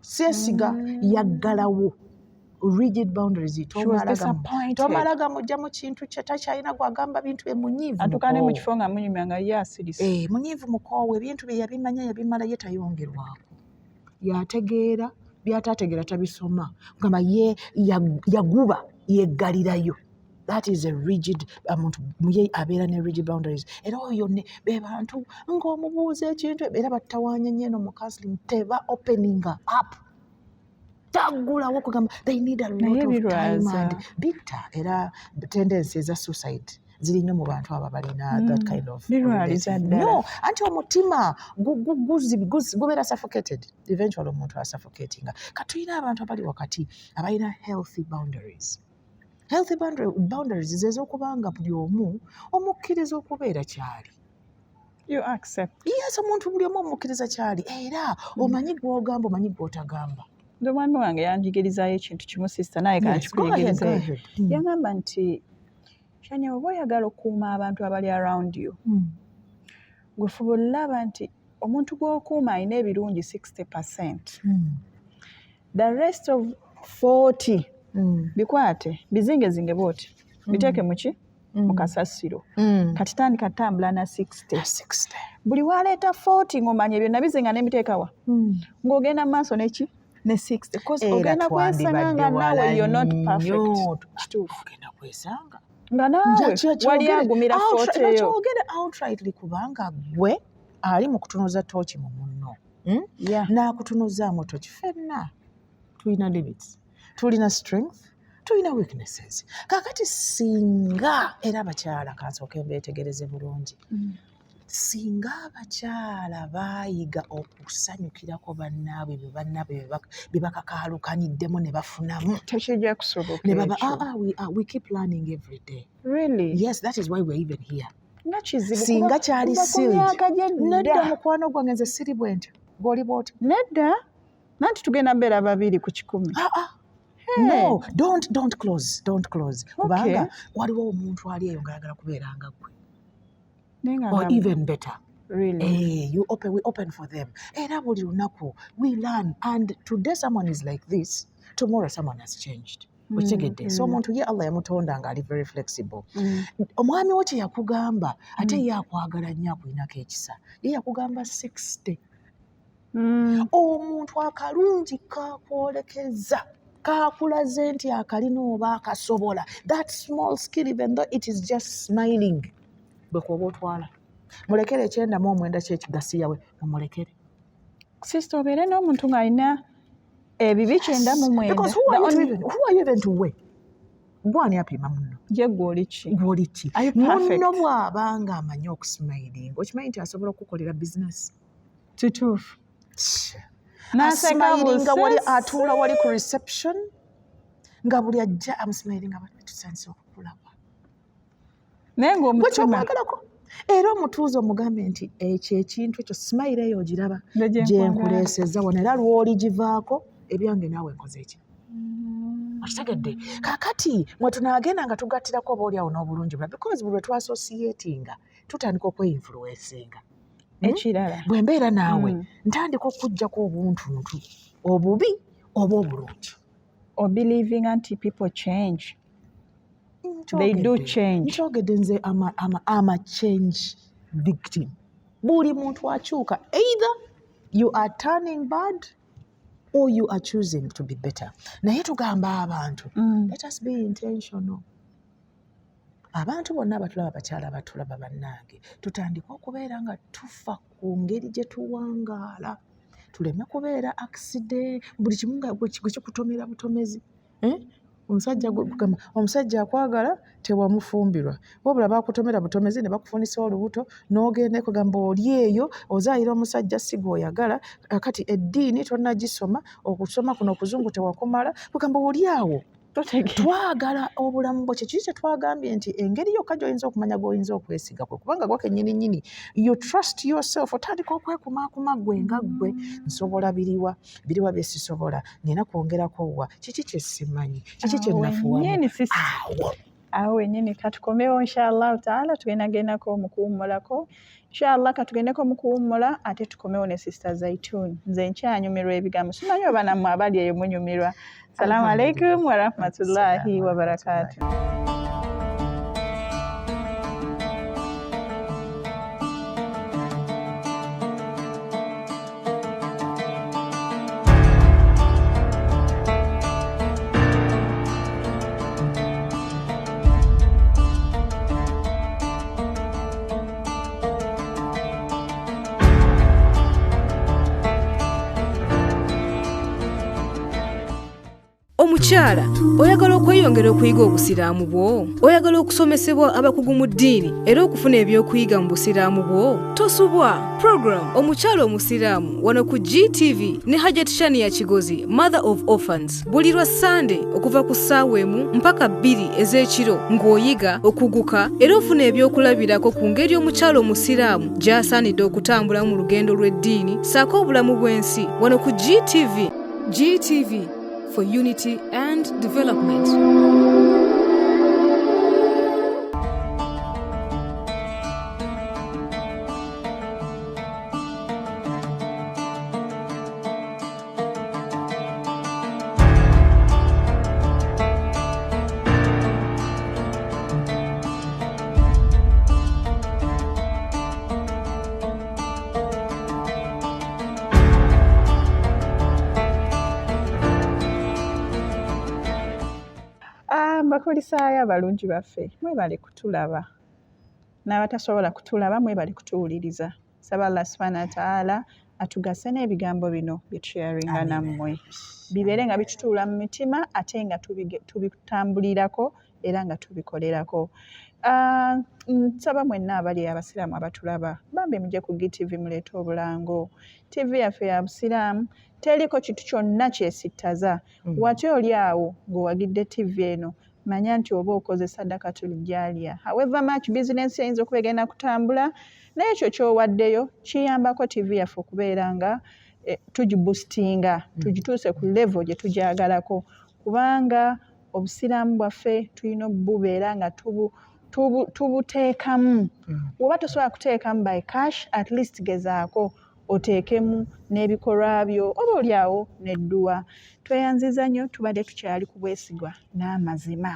Speaker 1: seesiga yaggalawo. Rigid boundaries. Tomalaga mujja mu kintu kye takyalina gwagamba bintu munyiivu.
Speaker 2: Atukane mu kifo nga munyumya nga ye asirisi.
Speaker 1: Munyiivu mukoowe ebintu bye yabimanya yabimala ye tayongerwako. Yategeera by'ataategeera tabisoma. Gamba ye yaguba yeggalirayo. That is a rigid omuntu muye abeera ne rigid boundaries. Era oyo ne be bantu ng'omubuuza ekintu era battawaanya nnyo no mu counseling teba opening up. Tagulawo kugamba they need a lot of time and bitter era tendency za suicide ziri nnyo mu bantu abo balina that kind of no anti omutima gubeera suffocated eventually omuntu asuffocatinga. Katulina abantu abali wakati abalina healthy boundaries. Healthy boundaries zez'okubanga buli omu omukkiriza okubeera kyali.
Speaker 2: You accept.
Speaker 1: Yes, omuntu buli omu omukkiriza kyali era omanyi gw'ogamba omanyi gw'otagamba.
Speaker 2: Omwami wange yanjigirizaayo ekintu kimu sister naye kankikuyigirize. Yagamba nti Shania oba oyagala okukuuma abantu abali around you gwe fuba olaba nti omuntu gw'okuuma alina ebirungi 60%. The rest of 40 bikwate bizingezinge booti biteeke muki mu kasasiro kati tandika ttambula na 60. Buli waleeta 40 ng'omanya byonna bizinga n'ebiteekawa ng'ogenda mu maaso neki ne 60 because ogenda kwesanga nga naawe you're not perfect. Kituufu ogenda kwesanga nga naawe wali agumira 40 eyo. Kyogere outrightly kubanga gwe ali mu kutunuza tooki mu munno n'akutunuzaamu tooki. Ffenna tulina limits, tulina strength,
Speaker 1: tulina weaknesses. Kakati singa era abakyala kansooke mbeetegereze bulungi. Singa abakyala baayiga okusanyukirako bannaabwe bye bakakaalukanyiddemu ne bafunamu.
Speaker 2: Tekijja kusoboka
Speaker 1: Ne baba,
Speaker 2: ekyo.
Speaker 1: we keep learning every day.
Speaker 2: Really?
Speaker 1: Yes, that is why we're even here.
Speaker 2: Nga kizibu
Speaker 1: Singa kyali sealed. Nedda
Speaker 2: nedda
Speaker 1: mukwano gwange nze siri bwe ntyo. Gw'oli bw'oti.
Speaker 2: nedda nanti tugenda mbeera babiri ku 10.
Speaker 1: No, don't close. Kubanga waliwo omuntu ali eyo ng'ayagala kubeera nga ggwe. Or even better.
Speaker 2: Really?
Speaker 1: We open for them. Era buli lunaku we learn, and today someone is like this, tomorrow someone has changed. Okitegedde. So omuntu ye Allah yamutonda nga ali very flexible. Omwami wo kye yakugamba ate ye akwagala nnyo akulinako ekisa. Ye yakugamba 60. Omuntu akalungi kakwolekeza kakulaze nti akalina oba akasobola. That small skill, even though it is just smiling, bwekuba otwala mulekere 99 kyekigasiyawe mumulekere.
Speaker 2: Sister obeere n'omuntu ng'alina ebibi 99.
Speaker 1: Because who are you even to weigh? Gwani apima munno.
Speaker 2: Ye gw'oli ki?
Speaker 1: Gw'oli ki?
Speaker 2: Are you perfect?
Speaker 1: Munno bw'abanga amanyi okusmiling, okimanyi nti asobola okukolera business.
Speaker 2: Kituufu.
Speaker 1: Asmiling nga wali atuula wali ku reception nga buli ajja amusmiling nga bali tusanze okukulaba.
Speaker 2: Naye ng'omutima
Speaker 1: era omutuuze omugambe nti ekyo ekintu ekyo smile eyo ogiraba gye nkuleesezza wano era lw'oligivaako ebyange naawe nkoze eki. Okitegedde? Kaakati mwe tunaagenda nga tugattirako obaoliawo n'obulungi bula because bwe twasosietinga tutandika okweinfluencinga.
Speaker 2: Ekirala
Speaker 1: Bwe mbeera naawe ntandika okuggyako obuntuntu obubi oba obulungi.
Speaker 2: or believing nti people change. They do change.
Speaker 1: Nkyogedde nze ama change victim. Buli muntu akyuka, either you are turning bad or you are choosing to be better. Naye tugamba abantu, let us be intentional. Abantu bonna abatulaba abakyala abatulaba bannange tutandika okubeera nga tufa ku ngeri gye tuwangaala. Tuleme kubeera accident buli kimu nga kikutomera butomezi. Omusajja akwagala tewamufumbirwa. Wabula bakutomera butomezi ne bakufunisa olubuto n'ogenda kugamba oli eyo ozaayira omusajja si gw'oyagala. Kati eddiini tonnagisoma, okusoma kuno okuzungu tewakumala, kugamba oli awo. Twagala obulamu bwo kye kiki twagambye nti engeri yokka gy'oyinza okumanya gw'oyinza okwesiga kwe kubanga gwe kennyini you trust yourself. Otandika okwekumaakuma ggwe nga ggwe nsobola biriwa bye sisobola nina kwongerako wa kiki kye simanyi kiki kye nafuwamu
Speaker 2: awo wennyini katukomewo inshallah taala tugendagendako omukuwummulako inshallah katugendeko omukuwummula ate tukomewo ne Sister Zaituni. Nze nkyanyumirwa ebigambo simanyi oba nammwe abali eyo munyumirwa. Assalamu alaikum wa rahmatullahi wa barakatuh.
Speaker 3: Omukyala, oyagala okweyongera okuyiga obusiraamu bwo? Oyagala okusomesebwa abakugu mu ddiini era okufuna ebyokuyiga mu busiraamu bwo? Tosubwa. Program Omukyala Omusiraamu wano ku GTV ne Hajat Shania Kigozi, Mother of Orphans. Buli lwa Sunday okuva ku ssaawa 1 mpaka 2 ez'ekiro ng'oyiga okuguka era ofuna ebyokulabirako ku ngeri omukyala omusiraamu gy'asaanidde okutambula mu lugendo lw'eddiini ssaako obulamu bw'ensi wano ku GTV. GTV for unity and development.
Speaker 2: Bakulisaayo abalungi baffe mwebale kutulaba n'abatasobola kutulaba mwebale kutuwuliriza. Saba Allah subhanahu wa ta'ala atugase n'ebigambo bino bye tusharinga nammwe bibeere nga bitutuula mu mitima ate nga tubitambulirako era nga tubikolerako. Nsaba mwenna abali abasiraamu abatulaba bambi mujje ku GTV muleete obulango. TV yaffe ya busiraamu teriko kitu kyonna kyesittaza. Wate oli awo ng'owagidde TV eno manya nti oba okoze sadakatul jaaliya. However much business eyinza okuba egenda kutambula naye ekyo ky'owaddeyo kiyambako TV yaffe okubeera nga tugiboostinga tugituuse ku level gye tugyagalako, kubanga obusiraamu bwaffe tulina bubeera nga tubuteekamu. Bw'oba tosobola kuteekamu by cash, at least gezaako oteekemu n'ebikolwa byo oba oli awo n'edduwa. Tweyanziza nnyo, tubadde tukyali ku bwesigwa n'amazima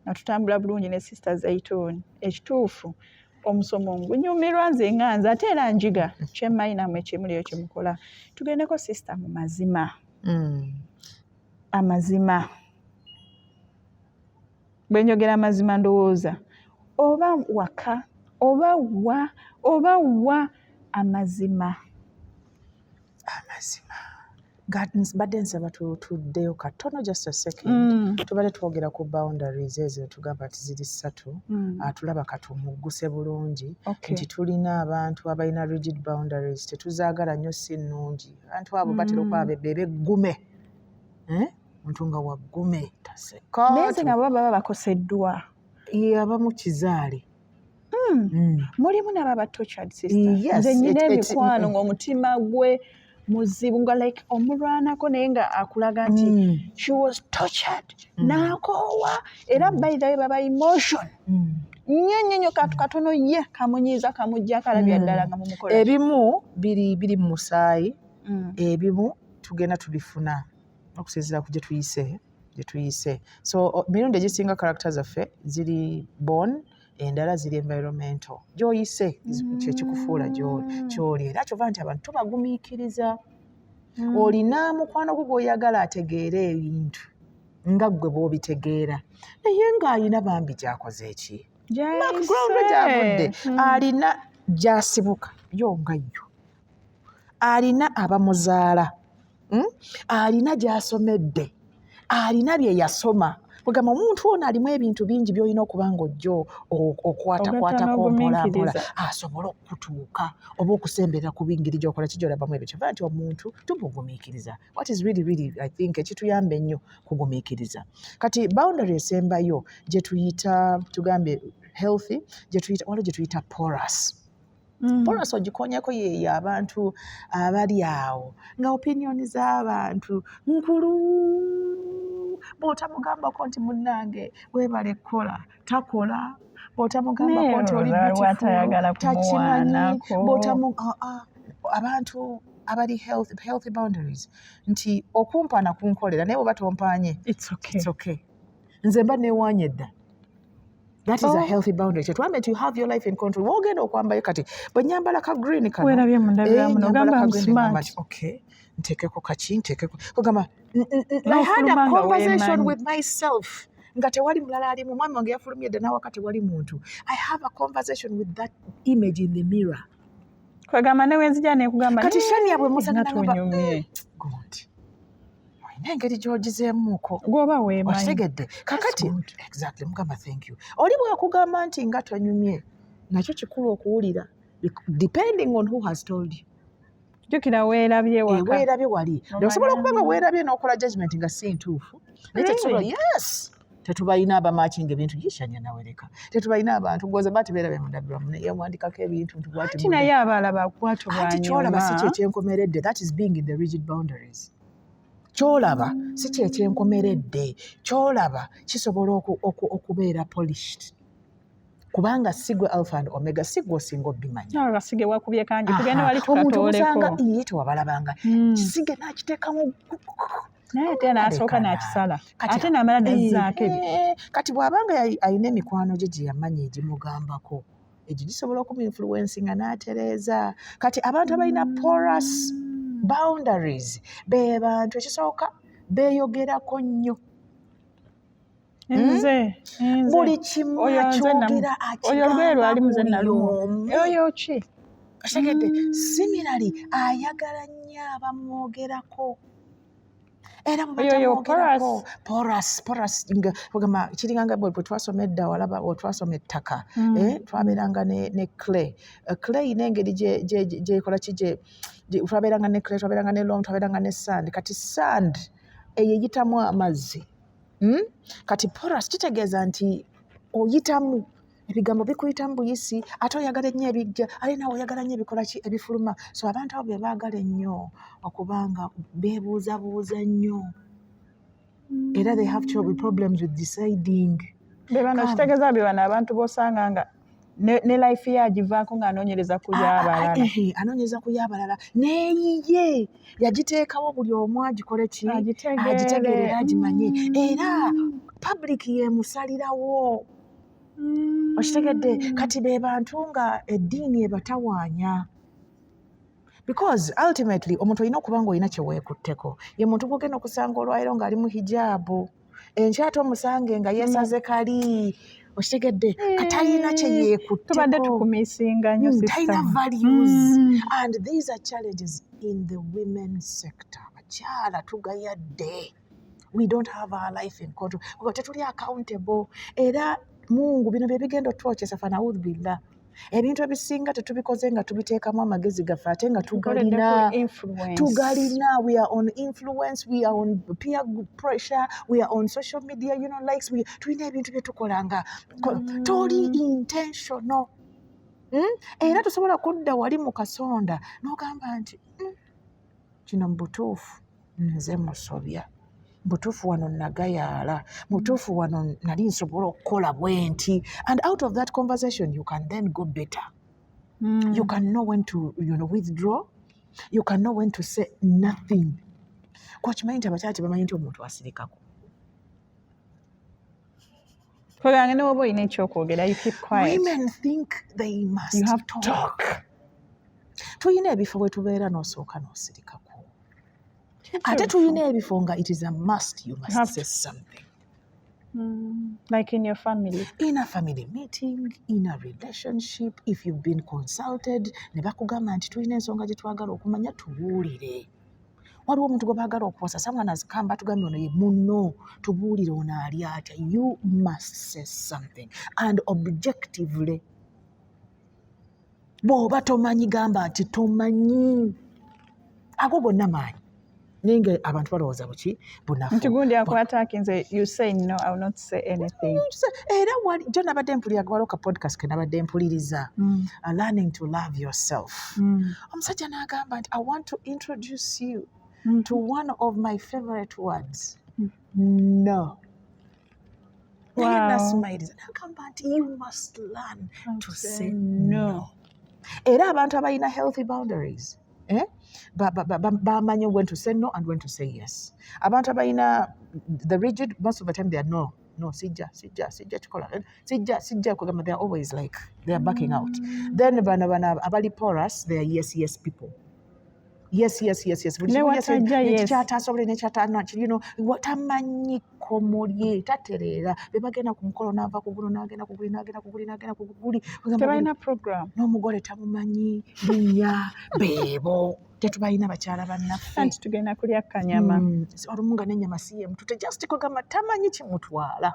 Speaker 2: nga tutambula bulungi ne Sister Zaituni. Ekituufu omusomo ngunyumirwa nze nganze ate era njiga kyemmanyi nammwe kyemuliyo kyemukola. Tugendeko Sister mu mazima. Amazima bwe njogera amazima ndowooza oba waka oba wa amazima.
Speaker 1: Badde nsaba tuddeyo katono just a second. Tubadde twogera ku boundaries ezo tugamba nti ziri 3. Tulaba katumugguse bulungi nti tulina abantu abalina rigid boundaries tetuzaagala nnyo si nnungi. Abantu abo batera okuba bebegume. Omuntu nga waggume taseka.
Speaker 2: Naye nga baba bakoseddwa.
Speaker 1: Abamu kizaale.
Speaker 2: Mulimu n'ababa tortured sister. Nze nyina emikwano ng'omutima gwe muzibu nga like omulwanako naye nga akulaga nti she was tortured. N'akoowa era by the way baba emotion. Nnyo katono ye kamunyiiza kamujja kalabya ddala nga mumukola.
Speaker 1: Ebimu biri mu musaayi, ebimu tugenda tubifuna okusinziira ku gye tuyise. So mirundi egisinga character zaffe ziri born, endala ziri environmental. Gy'oyise kyekikufuula gy'oli era kyova nti abantu tubagumiikiriza. Olina mukwano gwe gw'oyagala ategeere ebintu nga ggwe bw'obitegeera naye ng'alina bambi gy'akoze eki background gy'avudde, alina gy'asibuka yo nga yo, alina abamuzaala, alina gy'asomedde, alina bye yasoma. Kugamba omuntu ono alimu ebintu bingi by'olina okuba ng'ojjo okwatakwatako mpolampola asobole okutuuka oba okusemberera ku bingeri gy'okola kijolabamu ebyo. Kyova nti omuntu tumugumiikiriza. What is really I think ekituyamba ennyo kugumiikiriza. Kati boundary esembayo gye tuyita tugambe healthy, waliwo gye tuyita porous. Porous ogikonyeko yeeyo abantu abali awo nga opinioni z'abantu nkulu. Bw'otamugambako nti munnange weebale kukola takola, bw'otamugambako nti oli beautiful takimanyi, abantu abali healthy boundaries nti okumpana kunkolera naye bw'oba tompanye it's okay. Nze mba neewaanye dda. That is a healthy boundary. Kyetwambe nti you have your life in control. Wogenda okwambayo kati bwe nyambala ka green kano
Speaker 2: weerabye mundabiramu nogamba smart.
Speaker 1: Okay. Ntekeko kaki ntekeko kugamba I had a conversation with myself nga tewali mulala ali mu mwami wange yafulumye dda nawakati wali muntu. I have a conversation with that image in the mirror.
Speaker 2: Kwegamba ne wenzija nekugamba
Speaker 1: kati Shania bwe musanyumye God engeri gy'ogizeemuuko
Speaker 2: gwoba weemanyi
Speaker 1: okitegedde kakati exactly mugamba thank you. Oli bwakugamba nti nga tonyumye nakyo kikulu okuwulira depending on who has told you.
Speaker 2: Jukira weerabye waka.
Speaker 1: Weerabye wali. Osobola okuba nga weerabye n'okola judgment nga si ntuufu. Yes. Tetubalina abamatching ebintu Shania nawereka. Tetubalina abantu gwoza bati beerabe mundabiramu naye yawandikako ebintu nti bwati.
Speaker 2: Ati naye abalaba kwatyo bwanyuma.
Speaker 1: Ati kyolaba si kyekyenkomeredde. That is being in the rigid boundaries. Kyolaba si kyekyenkomeredde. Kyolaba kisobola okubeera polished. Kubanga sigwe alpha and omega sigwe osinga obimanyi.
Speaker 2: Sige wakubye kanji tugenda wali tukatooleko.
Speaker 1: Omuntu osanga iye tewabalabanga. Kisige n'akiteekamu
Speaker 2: naye ate n'asooka n'akisala ate n'amala n'azzaako ebyo.
Speaker 1: Kati bw'abanga alina emikwano gye gye yamanya egimugambako egyo gisobola okumu-influencinga n'atereeza. Kati abantu abalina porous boundaries be bantu ekisooka beeyogerako nnyo.
Speaker 2: Nze
Speaker 1: buli kimu akyogera
Speaker 2: oyo lweru ali muze nalumu oyo ki
Speaker 1: Otegedde similarly ayagala nnyo abamwogerako era bwebatamwogerako porous kugamba kiringanga bwe twasoma edda walaba twasoma ettaka twabeeranga ne clay clay n'engeri gyekola twabeeranga ne clay twabeeranga ne loam twabeeranga ne sand kati sand eyitamu amazzi kati porous kitegeeza nti oyitamu ebigambo bikuyitamu buyisi ate oyagala ennyo ebijja ate nawe oyagala nnyo ebikola ki ebifuluma so abantu abo be baagala ennyo okubanga beebuuzabuuza nnyo era they have problems with deciding
Speaker 2: bebano kitegeeza bebano abantu b'osanga nga ne life ye agivaako ng'anoonyereza ku y'abalala
Speaker 1: anoonyereza ku y'abalala neeyiye yagiteekawo buli omu agikole ki agitegeerera agimanye era public yeemusalirawo okitegedde kati be bantu nga eddiini ebatawaanya because ultimately omuntu olina okuba nga olina kyeweekutteko ye muntu gwogenda okusanga olwaliro ng'ali mu hijaabu enkyate omusange nga yeesaze kali okitegedde katalina kye yeekutteko
Speaker 2: tubadde tukumisinga nnyo
Speaker 1: talina values and these are challenges in the women sector abakyala tugayadde we don't have our life in control kuba tetuli accountable era mungu bino bye bigenda otwokyesa fa naudhu billah ebintu ebisinga tetubikoze nga tubiteekamu amagezi gaffe ate nga tugalina we are on influence we are on peer pressure we are on social media likes tulina ebintu bye tukola nga toli intentional era tusobola kudda wali mu kasonda n'ogamba nti kino mu butuufu nze musobya butuufu wano nagayaala butuufu wano nali nsobola okukola bwenti and out of that conversation you can then go better you can know when to withdraw you can know when to say nothing kwakimanyi nti abakyala tebamanyi nti omuntu asirikako
Speaker 2: kogange ne woba olina ekyokwogera you keep quiet
Speaker 1: women think they must
Speaker 2: you have
Speaker 1: talk tulina ebifo bwe tubeera n'osooka n'osirikako ate tulina ebifo nga it is a must you must say something
Speaker 2: like in your family
Speaker 1: in a family meeting in a relationship if you've been consulted ne bakugamba nti tulina ensonga gye twagala okumanya tubuulire waliwo omuntu gwe baagala okuwasa someone has come batugambye ono ye munno tubuulire ono ali atya you must say something and objectively bw'oba tomanyi gamba nti tomanyi ago gonna maanyi ninge abantu balowooza buki bunafu
Speaker 2: nti gundi akwataaki nze you say no I will not say anything
Speaker 1: era jo nabadde mpulira waliwo ka podcast ke nabadde mpuliriza learning to love yourself omusajja n'agamba nti I want to introduce you to one of my favorite words no n'agamba nti you must learn to say no era abantu abalina healthy boundaries bamanyi when to say no and when to say yes abantu abalina the rigid most of the time they are no sijja kikola sijja kugamba they are always like they are backing out then bano abali porous they are yes people yes kyatasobole nekyatana tamanyi komulye tatereera bebagenda ku mukolo n'ava ku guno n'agenda ku guli
Speaker 2: tebalina program
Speaker 1: n'omugole tamumanyi linnya beebo tetubalina bakyala bannaffe
Speaker 2: anti tugenda kulya kanyama
Speaker 1: olumu nga n'ennyama siyemu just kugamba tamanyi kimutwala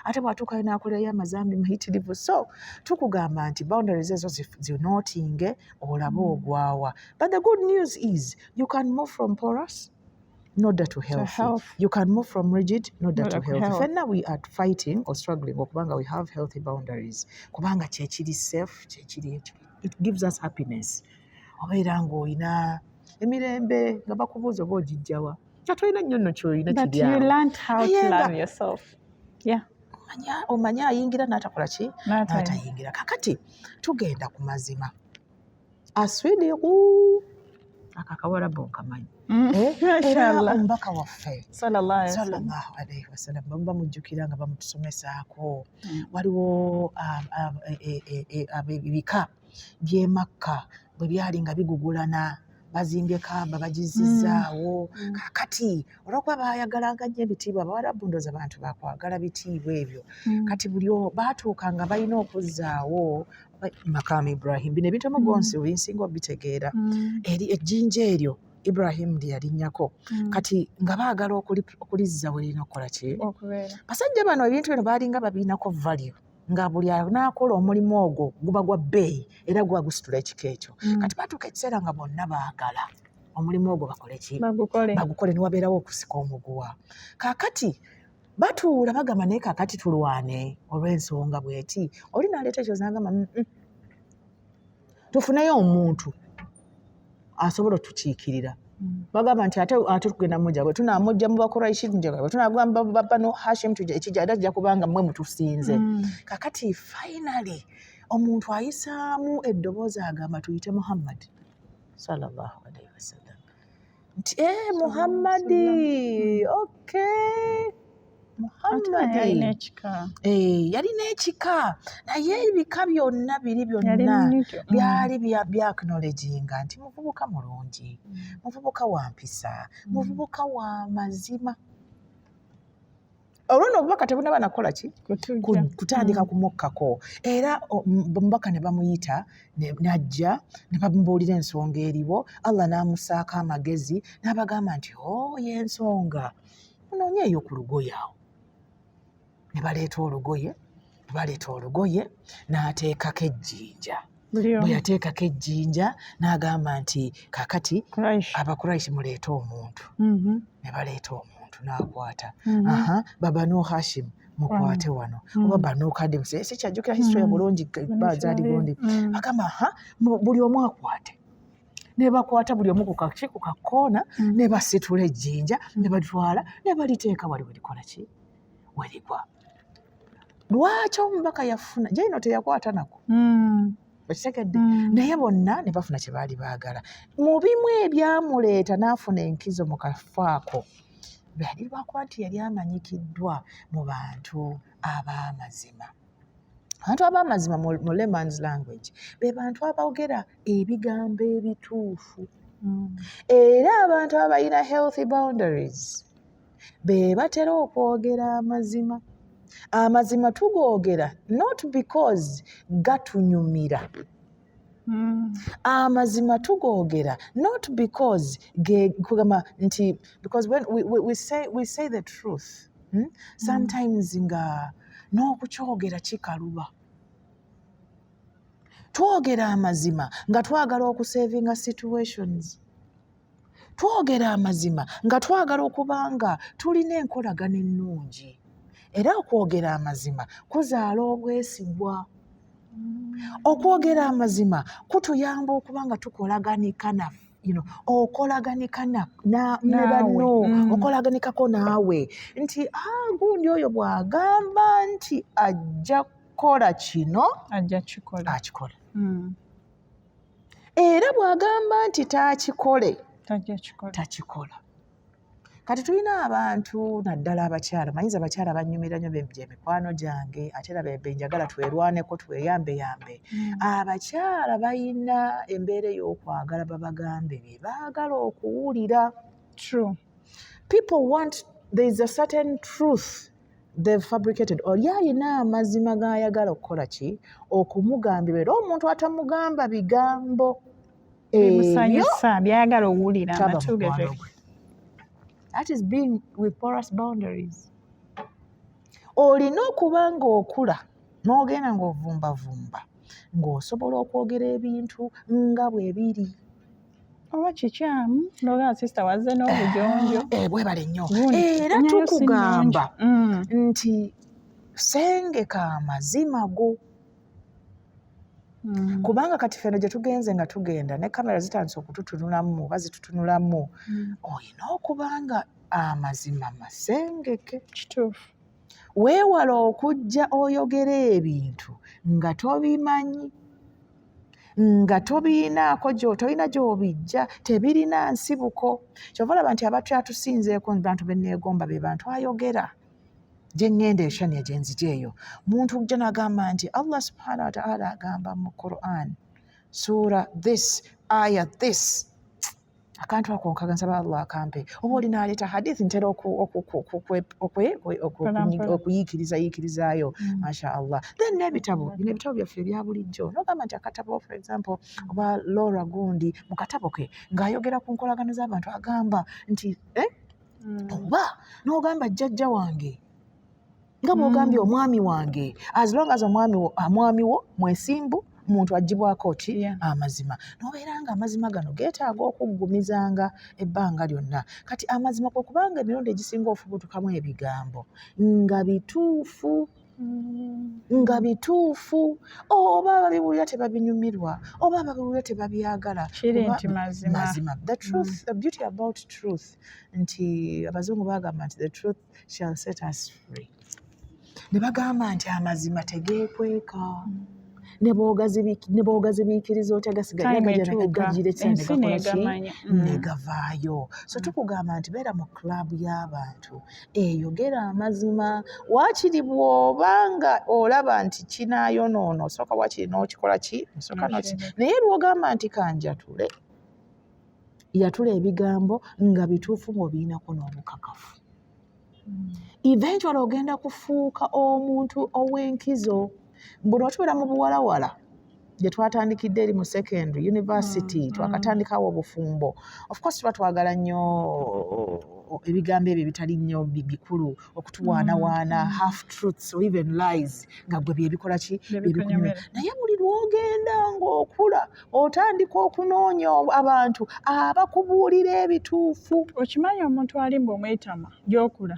Speaker 1: ate bw'atuukayo n'akolerayo amazambi mayitirivu so tukugamba nti boundaries ezo zinootinge olabe ogwawa but the good news is you can move from porous not that to healthy. You can move from rigid not that to healthy. Fenna we are fighting or struggling okubanga we have healthy boundaries kubanga kyekiri safe kyekiri it gives us happiness obeera ng'olina emirembe nga bakubuuza oba ogijjawa kyatolina nnyo nno kyolina
Speaker 2: but you learned how to love yourself
Speaker 1: omanye ayingira n'atakola ki n'atayingira kakati tugenda ku mazima aswiriku akakawalabo nkamanyi era omubaka waffe sallallahu alaihi wasallam bamujjukira nga bamutusomesaako waliwo ebika by'emakka bwe byali nga bigugulana bazimbye Kaaba bagizizaawo kakati olwokuba bayagalanga nnyo ebitiibwa Abawarabu ndooza abantu bakwagala bitiibwa ebyo kati buli baatuuka nga balina okuzzaawo Makamu Ibrahim bino ebintu omugonsi obinsinga obitegeera eri ejjinja eryo Ibrahim lye yalinnyako kati nga baagala okulizza bwe lirina okukola ki basajja bano ebintu bino baalinga babirinako value nga buli anaakola omulimu ogwo guba gwa bbeeyi era guba gusitula ekika ekyo kati baatuuka ekiseera nga bonna baagala omulimu ogwo bakole ki bagukole newabeerawo okusika omuguwa kaakati batuula bagamba naye kaakati tulwane olw'ensonga bweti oli naleeta ekyo zagamba tufuneyo omuntu asobola otukiikirira bagamba nti ate tugenda mujja bwe tunamujja mu Bakuraishi bwe tunagamba Banu Hashim ekijja era kijja kubanga mmwe mutusinze kakati finally omuntu ayisaamu eddoboozi agamba tuyite Muhammad sallallahu alaihi wasallam nti Muhammadi okay Muhammad yalina ekika naye ebika byonna byali byacknowledginga nti muvubuka mulungi muvubuka wa mpisa muvubuka wa mazima olwo n'obubaka tebunaba nakola ki kutandika kumukkako era omubaka ne bamuyita najja ne bamubuulira ensonga eriwo Allah n'amusaako amagezi n'abagamba nti y'ensonga munoonye eyo ku lugoye awo ne baleeta olugoye n'ateekako ejjinja bwe yateekako ejjinja n'agamba nti kakati Abakuraishi muleete omuntu ne baleeta omuntu n'akwata Banu Hashim mukwate wano oba Banu Kadim sikyajjukira history ya bulungi bazaali gundi agamba buli omu akwate ne bakwata buli omu ku kakoona ne basitula ejjinja ne batwala ne baliteeka wali welikola ki werigwa lwaki omubaka yafuna jaino teyakwata nako bakitegedde naye bonna ne bafuna kye baali baagala mu bimu ebyamuleeta n'afuna enkizo mu kafaako byali lwakuba nti yali amanyikiddwa mu bantu ab'amazima abantu ab'amazima mu layman's language be bantu aboogera ebigambo ebituufu era abantu abalina healthy boundaries be batera okwogera amazima tugoogera not because gatunyumira amazima tugoogera not because kugamba nti because when we say the truth sometimes nga n'okukyogera kikaluba twogera amazima nga twagala okusavinga situations twogera amazima nga twagala okubanga tulina enkolagana ennungi era okwogera amazima kuzaala obwesigwa okwogera amazima kutuyamba okubanga tukolaganika okolaganika ne banno okolaganikako naawe nti gundi oyo bw'agamba nti ajja kukola kino akikola era bw'agamba nti taakikole takikola kati tulina abantu naddala abakyala mayinza abakyala banyumira nnyo gye mikwano gyange ate era be njagala twerwaneko tweyambeyambe abakyala balina embeera ey'okwagala babagambe bye baagala okuwulira there is a certain truth they've fabricated oli alina amazima g'ayagala okukola ki okumugambira era omuntu atamugamba bigambo
Speaker 2: bimusanyusa byayagala owulira amatuge
Speaker 1: that is being with porous boundaries olina okuba ng'okula n'ogenda ng'ovumbavumba ng'osobola okwogera ebintu nga bwe biri
Speaker 2: oba kikyamu n'ogamba sisita wazze n'obujonjo
Speaker 1: bwebale nnyo era tukugamba nti sengeka amazima go kubanga kati feno gye tugenze nga tugenda ne kamera zitandise okututunulamu oba zitutunulamu olina okubanga amazima masengeke
Speaker 2: kituufu
Speaker 1: weewala okujja oyogera ebintu nga tobimanyi nga tolina gy'obijja tebirina nsibuko kyova olaba nti abantu atusinzeeko bantu benneegomba be bantu ayogera gye ŋŋenda eshania gye nzija eyo muntu gye n'agamba nti Allah subhanahu wa ta'ala agamba mu Quran sura this aya this akantu ako nkagansaba Allah akampe oba olina aleeta hadithi ntera okuyiikirizaayo masha Allah. Then n'ebitabo bino ebitabo byaffe ebya bulijjo n'ogamba nti akatabo for example oba Laura Gundi mu katabo ke ng'ayogera ku nkolagano z'abantu agamba nti oba n'ogamba jjajja wange nga bw'ogambye omwami wange as long as omwami wo mwesimbu omuntu agibwako ki amazima n'obeera nga amazima gano geetaaga okuggumizanga ebbanga lyonna. Kati amazima kwe kubanga emirundi egisinga ofubutukamu ebigambo nga bituufu oba ababiwulira tebabinyumirwa oba ababiwulira tebabyagala
Speaker 2: nti mazima.
Speaker 1: The beauty about truth nti abazungu bagamba nti the truth shall set us free. Ne bagamba nti amazima tegeekweka ne boogazibiikiriza otya negavaayo. So tukugamba nti beera mu club y'abantu eyogera amazima waakiri bw'obanga olaba nti kinaayonoona osooka waakiri n'okikola ki naye lw'ogamba nti kanjatule yatula ebigambo nga bituufu ng'obiinako n'obukakafu. Eventually ogenda kufuuka omuntu ow'enkizo. Mbuno tubeera mu buwalawala gye twatandikidde eri mu secondary university twakatandikawo obufumbo. Of course tuba twagala nnyo ebigambo ebyo bitali nnyo bikulu okutuwaanawaana half truths or even lies nga gwe byebikola ki byebikunyumira. Naye buli lw'ogenda ng'okula otandika okunoonya abantu abakubuulira ebituufu.
Speaker 2: Okimanyi omuntu alimba omwetama gy'okula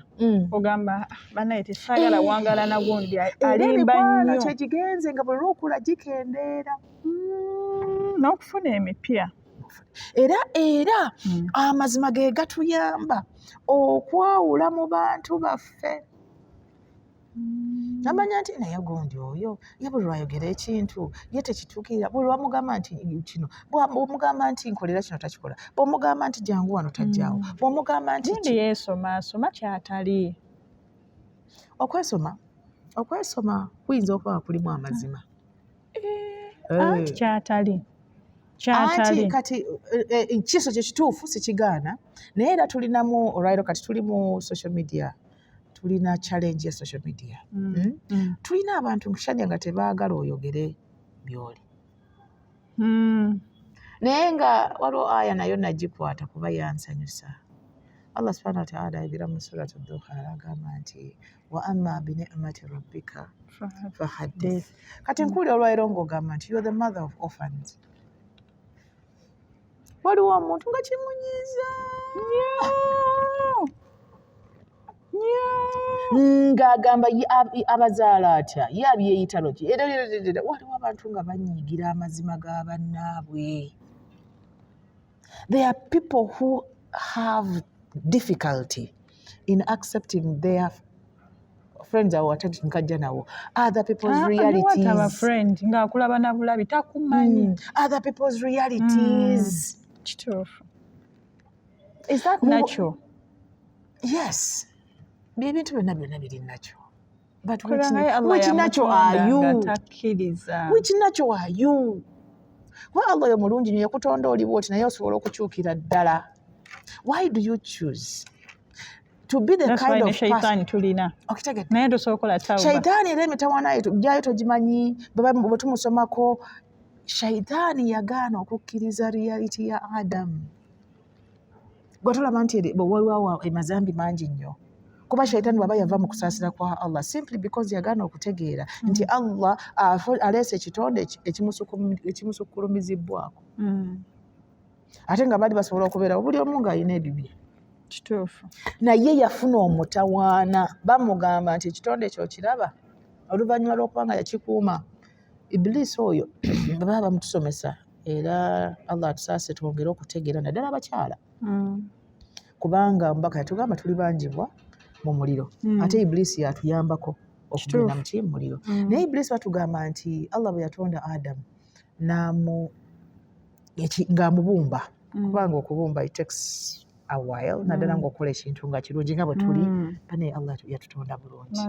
Speaker 2: ogamba banaye tesaagala wangala na gundi alimba nnyo
Speaker 1: kyegigenze nga buli lw'okula gikendeera
Speaker 2: n'okufuna emipya.
Speaker 1: Era amazima ge gatuyamba okwawula mu bantu baffe. Namanya nti naye gundi oyo ye buli lwayogera ekintu ye tekituukirira. Buli lwamugamba nti kino bw'omugamba nti nkolera kino takikola, bw'omugamba nti jangu wano tajjaawo, bw'omugamba nti
Speaker 2: gundi yeesoma kyatali.
Speaker 1: Okwesoma kuyinza okuba kulimu amazima
Speaker 2: anti kyatali
Speaker 1: kati kiso kye kituufu sikigaana naye era tulinamu olwaliro kati tuli mu social media tulina challenge ya social media. Tulina abantu Shania nga tebaagala oyogere byoli naye nga waliwo aya nayo nagikwata kuba yansanyusa. Allah subhanahu wa ta'ala ayogera mu surati Duha agamba nti wa amma bi ni'mati rabbika fahaddith. Kati nkuuli olwaliro ng'ogamba nti you're the mother of orphans. Waliwo omuntu nga kimunyiiza ng'agamba abazaala atya ye abyeyitalo ki. Waliwo abantu nga banyiigira amazima ga bannaabwe. There are people who have difficulty in accepting their friends are watatu nkajja nawo other people's realities.
Speaker 2: Ng'akulaba na bulabi takumanyi.
Speaker 1: Other people's realities.
Speaker 2: Kituufu. Is that natural?
Speaker 1: Yes. Ebintu byonna biri natural. But which natural are you? Which natural are you? Kuba Allah yo mulungi nnyo yakutonda oli bw'oti naye osobola okukyukira ddala. Why do you choose to be the kind of person?
Speaker 2: Tulina. Naye tosookola tawuba.
Speaker 1: Shaitaani era emitawaana yetu gyayo togimanyi bwe tumusomako. Shaitaani yagaana okukkiriza reality ya Adamu. Gwe tulaba nti waliwo amazambi mangi nnyo. Kuba shaitaani bw'aba yava mu kusaasira kwa Allah simply because yagaana okutegeera nti Allah aleese ekitonde ekimusukkulumizibwako. Ate nga baali basobola okubeera buli omu ng'alina ebibye.
Speaker 2: Kituufu.
Speaker 1: Naye yafuna omutawaana bamugamba nti ekitonde ekyo kiraba oluvannyuma lw'okuba nga yakikuuma. Ibilisi oyo baba bamutusomesa era Allah atusaase twongere okutegeera naddala abakyala. Kubanga mbaka yatugamba tuli bangibwa mu muliro ate Ibilisi yatuyambako okugenda mu muliro. Naye Ibilisi batugamba nti Allah bwe yatonda Adamu ng'amubumba kubanga okubumba it takes a while naddala ng'okola ekintu nga kirungi nga bwe tuli naye Allah yatutonda bulungi.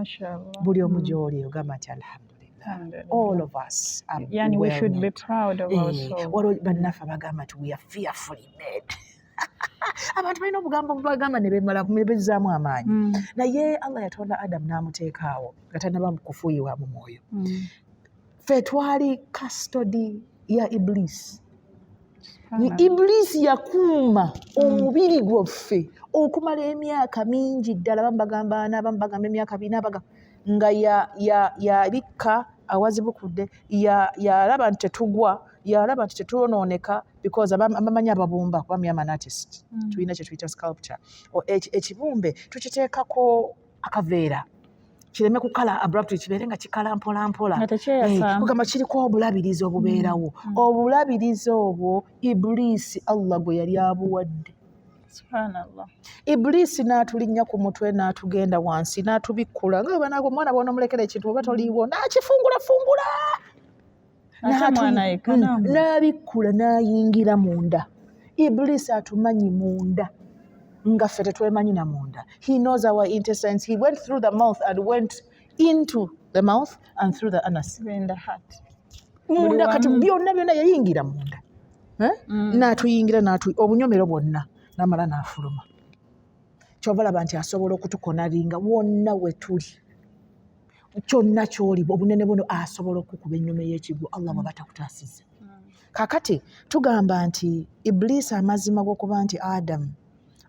Speaker 1: Buli omu gy'oli ogamba nti alhamdulillah. All of us are
Speaker 2: we should be proud of ourselves.
Speaker 1: Waliwo bannaffe bagamba nti we are fearfully made. abantu balina obugambo bubagamba ne bemala bezzaamu amaanyi naye Allah yatonda Adamu n'amuteekaawo nga tannaba kufuuyibwa mu mwoyo ffe twali custody ya Iblisi. Iblisi yakuuma omubiri gwaffe okumala emyaka mingi ddala, abamu bagamba 4, abamu bagamba emyaka 2, nga yabikka awazibukudde, yalaba nti tetugwa, yalaba nti tetuwonooneka because abamanyi ababumba kuba myama an artist tulina kye tuyita sculpture. Ekibumbe tukiteekako akaveera kireme kukala abruptly, kibeere nga kikala mpola mpola, kugamba kiriko obulabirizi obubeerawo. Obulabirizi obwo Iblisi Allah gwe yali abuwadde.
Speaker 2: Subhanallah.
Speaker 1: Iblisi n'atulinnya ku mutwe n'atugenda wansi n'atubikkula nga banago omwana bw'onomulekera ekintu oba toliiwo n'akifungula n'abikkula n'ayingira munda. Iblisi atumanyi munda nga ffe tetwemanyi na munda. He knows our intestines. He went through the mouth and went into the mouth and through the anus.
Speaker 2: In the heart.
Speaker 1: Munda kati byonna yayingira munda. N'atuyingira obunyomero bwonna n'amala n'afuluma. Kyova laba nti asobola okutukonalinga wonna we tuli. Kyonna ky'oli obunene buno asobola okukuba ennyuma y'ekigwo Allah bw'aba takutaasizza. Kaakati tugamba nti Iblisi amazima g'okuba nti Adamu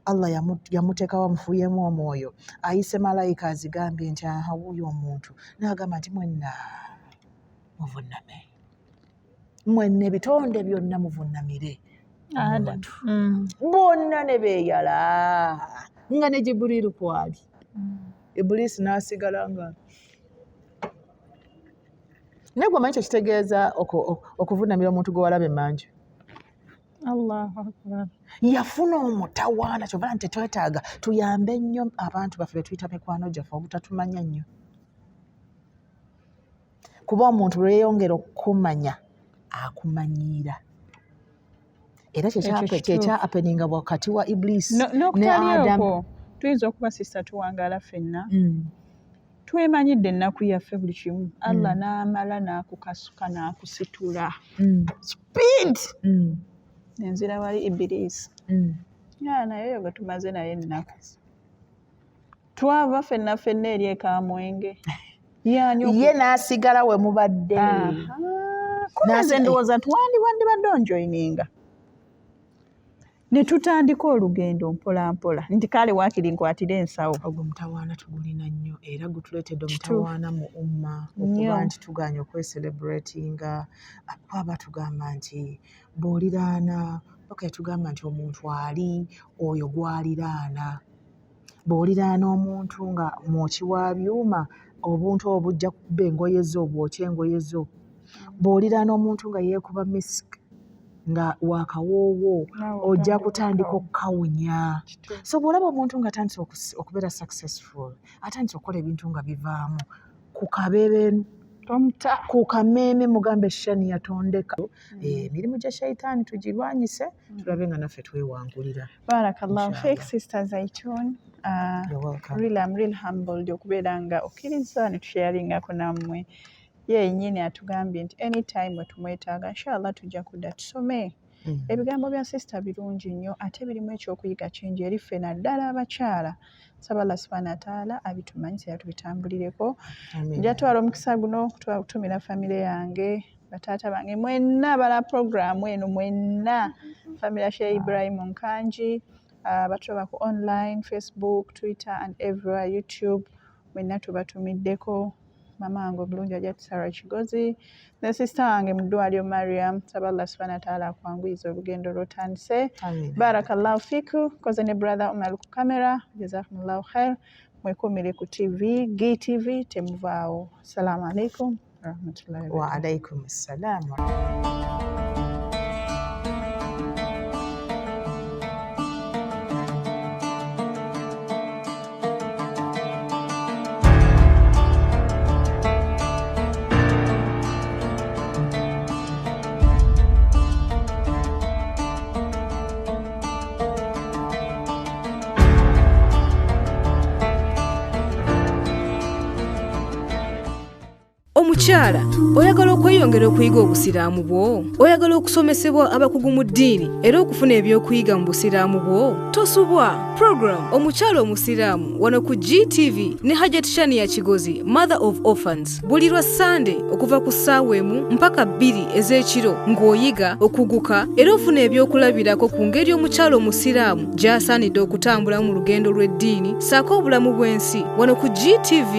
Speaker 1: Allah yamuteekawo amufuuyemu omwoyo, ayise malayika azigambye nti wuuyo omuntu, n'agamba nti mwenna muvunname, mwenna ebitonde byonna muvunnamire omuntu. Bonna ne beeyala nga ne Jibuliru kwali. Iblisi n'asigala nga naye gwe manyi kye kitegeeza okuvunnamira omuntu gwe walaba emmanju.
Speaker 2: Allahu Akbar.
Speaker 1: Yafuna omutawaana, kyova nti tetwetaaga tuyambe nnyo abantu baffe be tuyita mikwano gyaffe obutatumanya nnyo. Kuba omuntu lwe yeeyongera okukumanya akumanyiira. Era kyekya happeninga wakati wa Iblisi ne Adamu.
Speaker 2: Tuyinza okuba sista tuwangaala ffenna. Twemanyidde ennaku yaffe buli kimu. Allah n'amala n'akukasuka n'akusitula. Speed! Nenzira wali Ibilisi. Naye oyo gwe tumaze naye ennaku. Twava ffenna eri ekamwenge.
Speaker 1: Ye n'asigala we mubadde.
Speaker 2: Kunaze ndowooza wandibadde onjoyininga. Ne tutandika olugendo mpola mpola. Nti kale waakiri nkwatira ensawo.
Speaker 1: Ogwo mutawaana tugulina nnyo era gutuleetedde omutawaana mu umma okuba nti tuganya okweselebratinga. Aba tugamba nti bw'oliraana, tugamba nti omuntu ali oyo gw'aliraana. Bw'oliraana omuntu nga mwoki wa byuma, obuntu obwo bujja kukuba engoye zo, bwokya engoye zo. Bw'oliraana omuntu nga yeekuba misiki nga wakawoowo ojja kutandika okukawunya. So bw'olaba omuntu nga atandise okubeera successful, atandise okukola ebintu nga bivaamu, ku kabeebe ku kameeme mugambe Shania tondeka. Emirimu gya Shaitaani tugirwanyise tulabe nga naffe twewangulira.
Speaker 2: Barakallahu fik Sister Zaituni. Really, I'm really humbled okubeera nga okkiriza ne tusharingako nammwe. Yennyini atugambye nti anytime we tumwetaaga inshallah tujja kudda tusome. Ebigambo bya sister birungi nnyo ate birimu ekyokuyiga kingi eri ffe naddala abakyala. Nsaba Allah subhanahu wa ta'ala abitumanyise tubitambulireko. Nja twala omukisa guno kutumira famire yange, bataata bange mwenna bala program eno mwenna, famire Sheikh Ibrahim Nkanji, batuba ku online, Facebook, Twitter and everywhere, YouTube. Mwenna tubatumiddeko. Mama wange bulungi Hajat Shania Kigozi ne sister wange Mudwalyo Mariam. Nsaba Allah subhanahu wa ta'ala akwanguyiza olugendo lwotandise. Barakallahu fiku. Koze ne brother Umar ku kamera. Jazakumullahu khair. Mwekomere ku TV, GTV temuvaawo. Assalamu alaikum warahmatullahi
Speaker 1: wa alaikum assalam.
Speaker 3: Mukyala, oyagala okweyongera okuyiga obusiraamu bwo? Oyagala okusomesebwa abakugu mu ddiini era okufuna ebyokuyiga mu busiraamu bwo? Tosubwa. Program Omukyala Omusiraamu wano ku GTV ne Hajat Shania Kigozi, Mother of Orphans. Buli lwa Sunday okuva ku ssaawa 1 mpaka 2 ez'ekiro ng'oyiga, okuguka era ofuna ebyokulabirako ku ngeri omukyala omusiraamu gy'asaanidde okutambula mu lugendo lw'eddiini ssaako obulamu bw'ensi wano ku GTV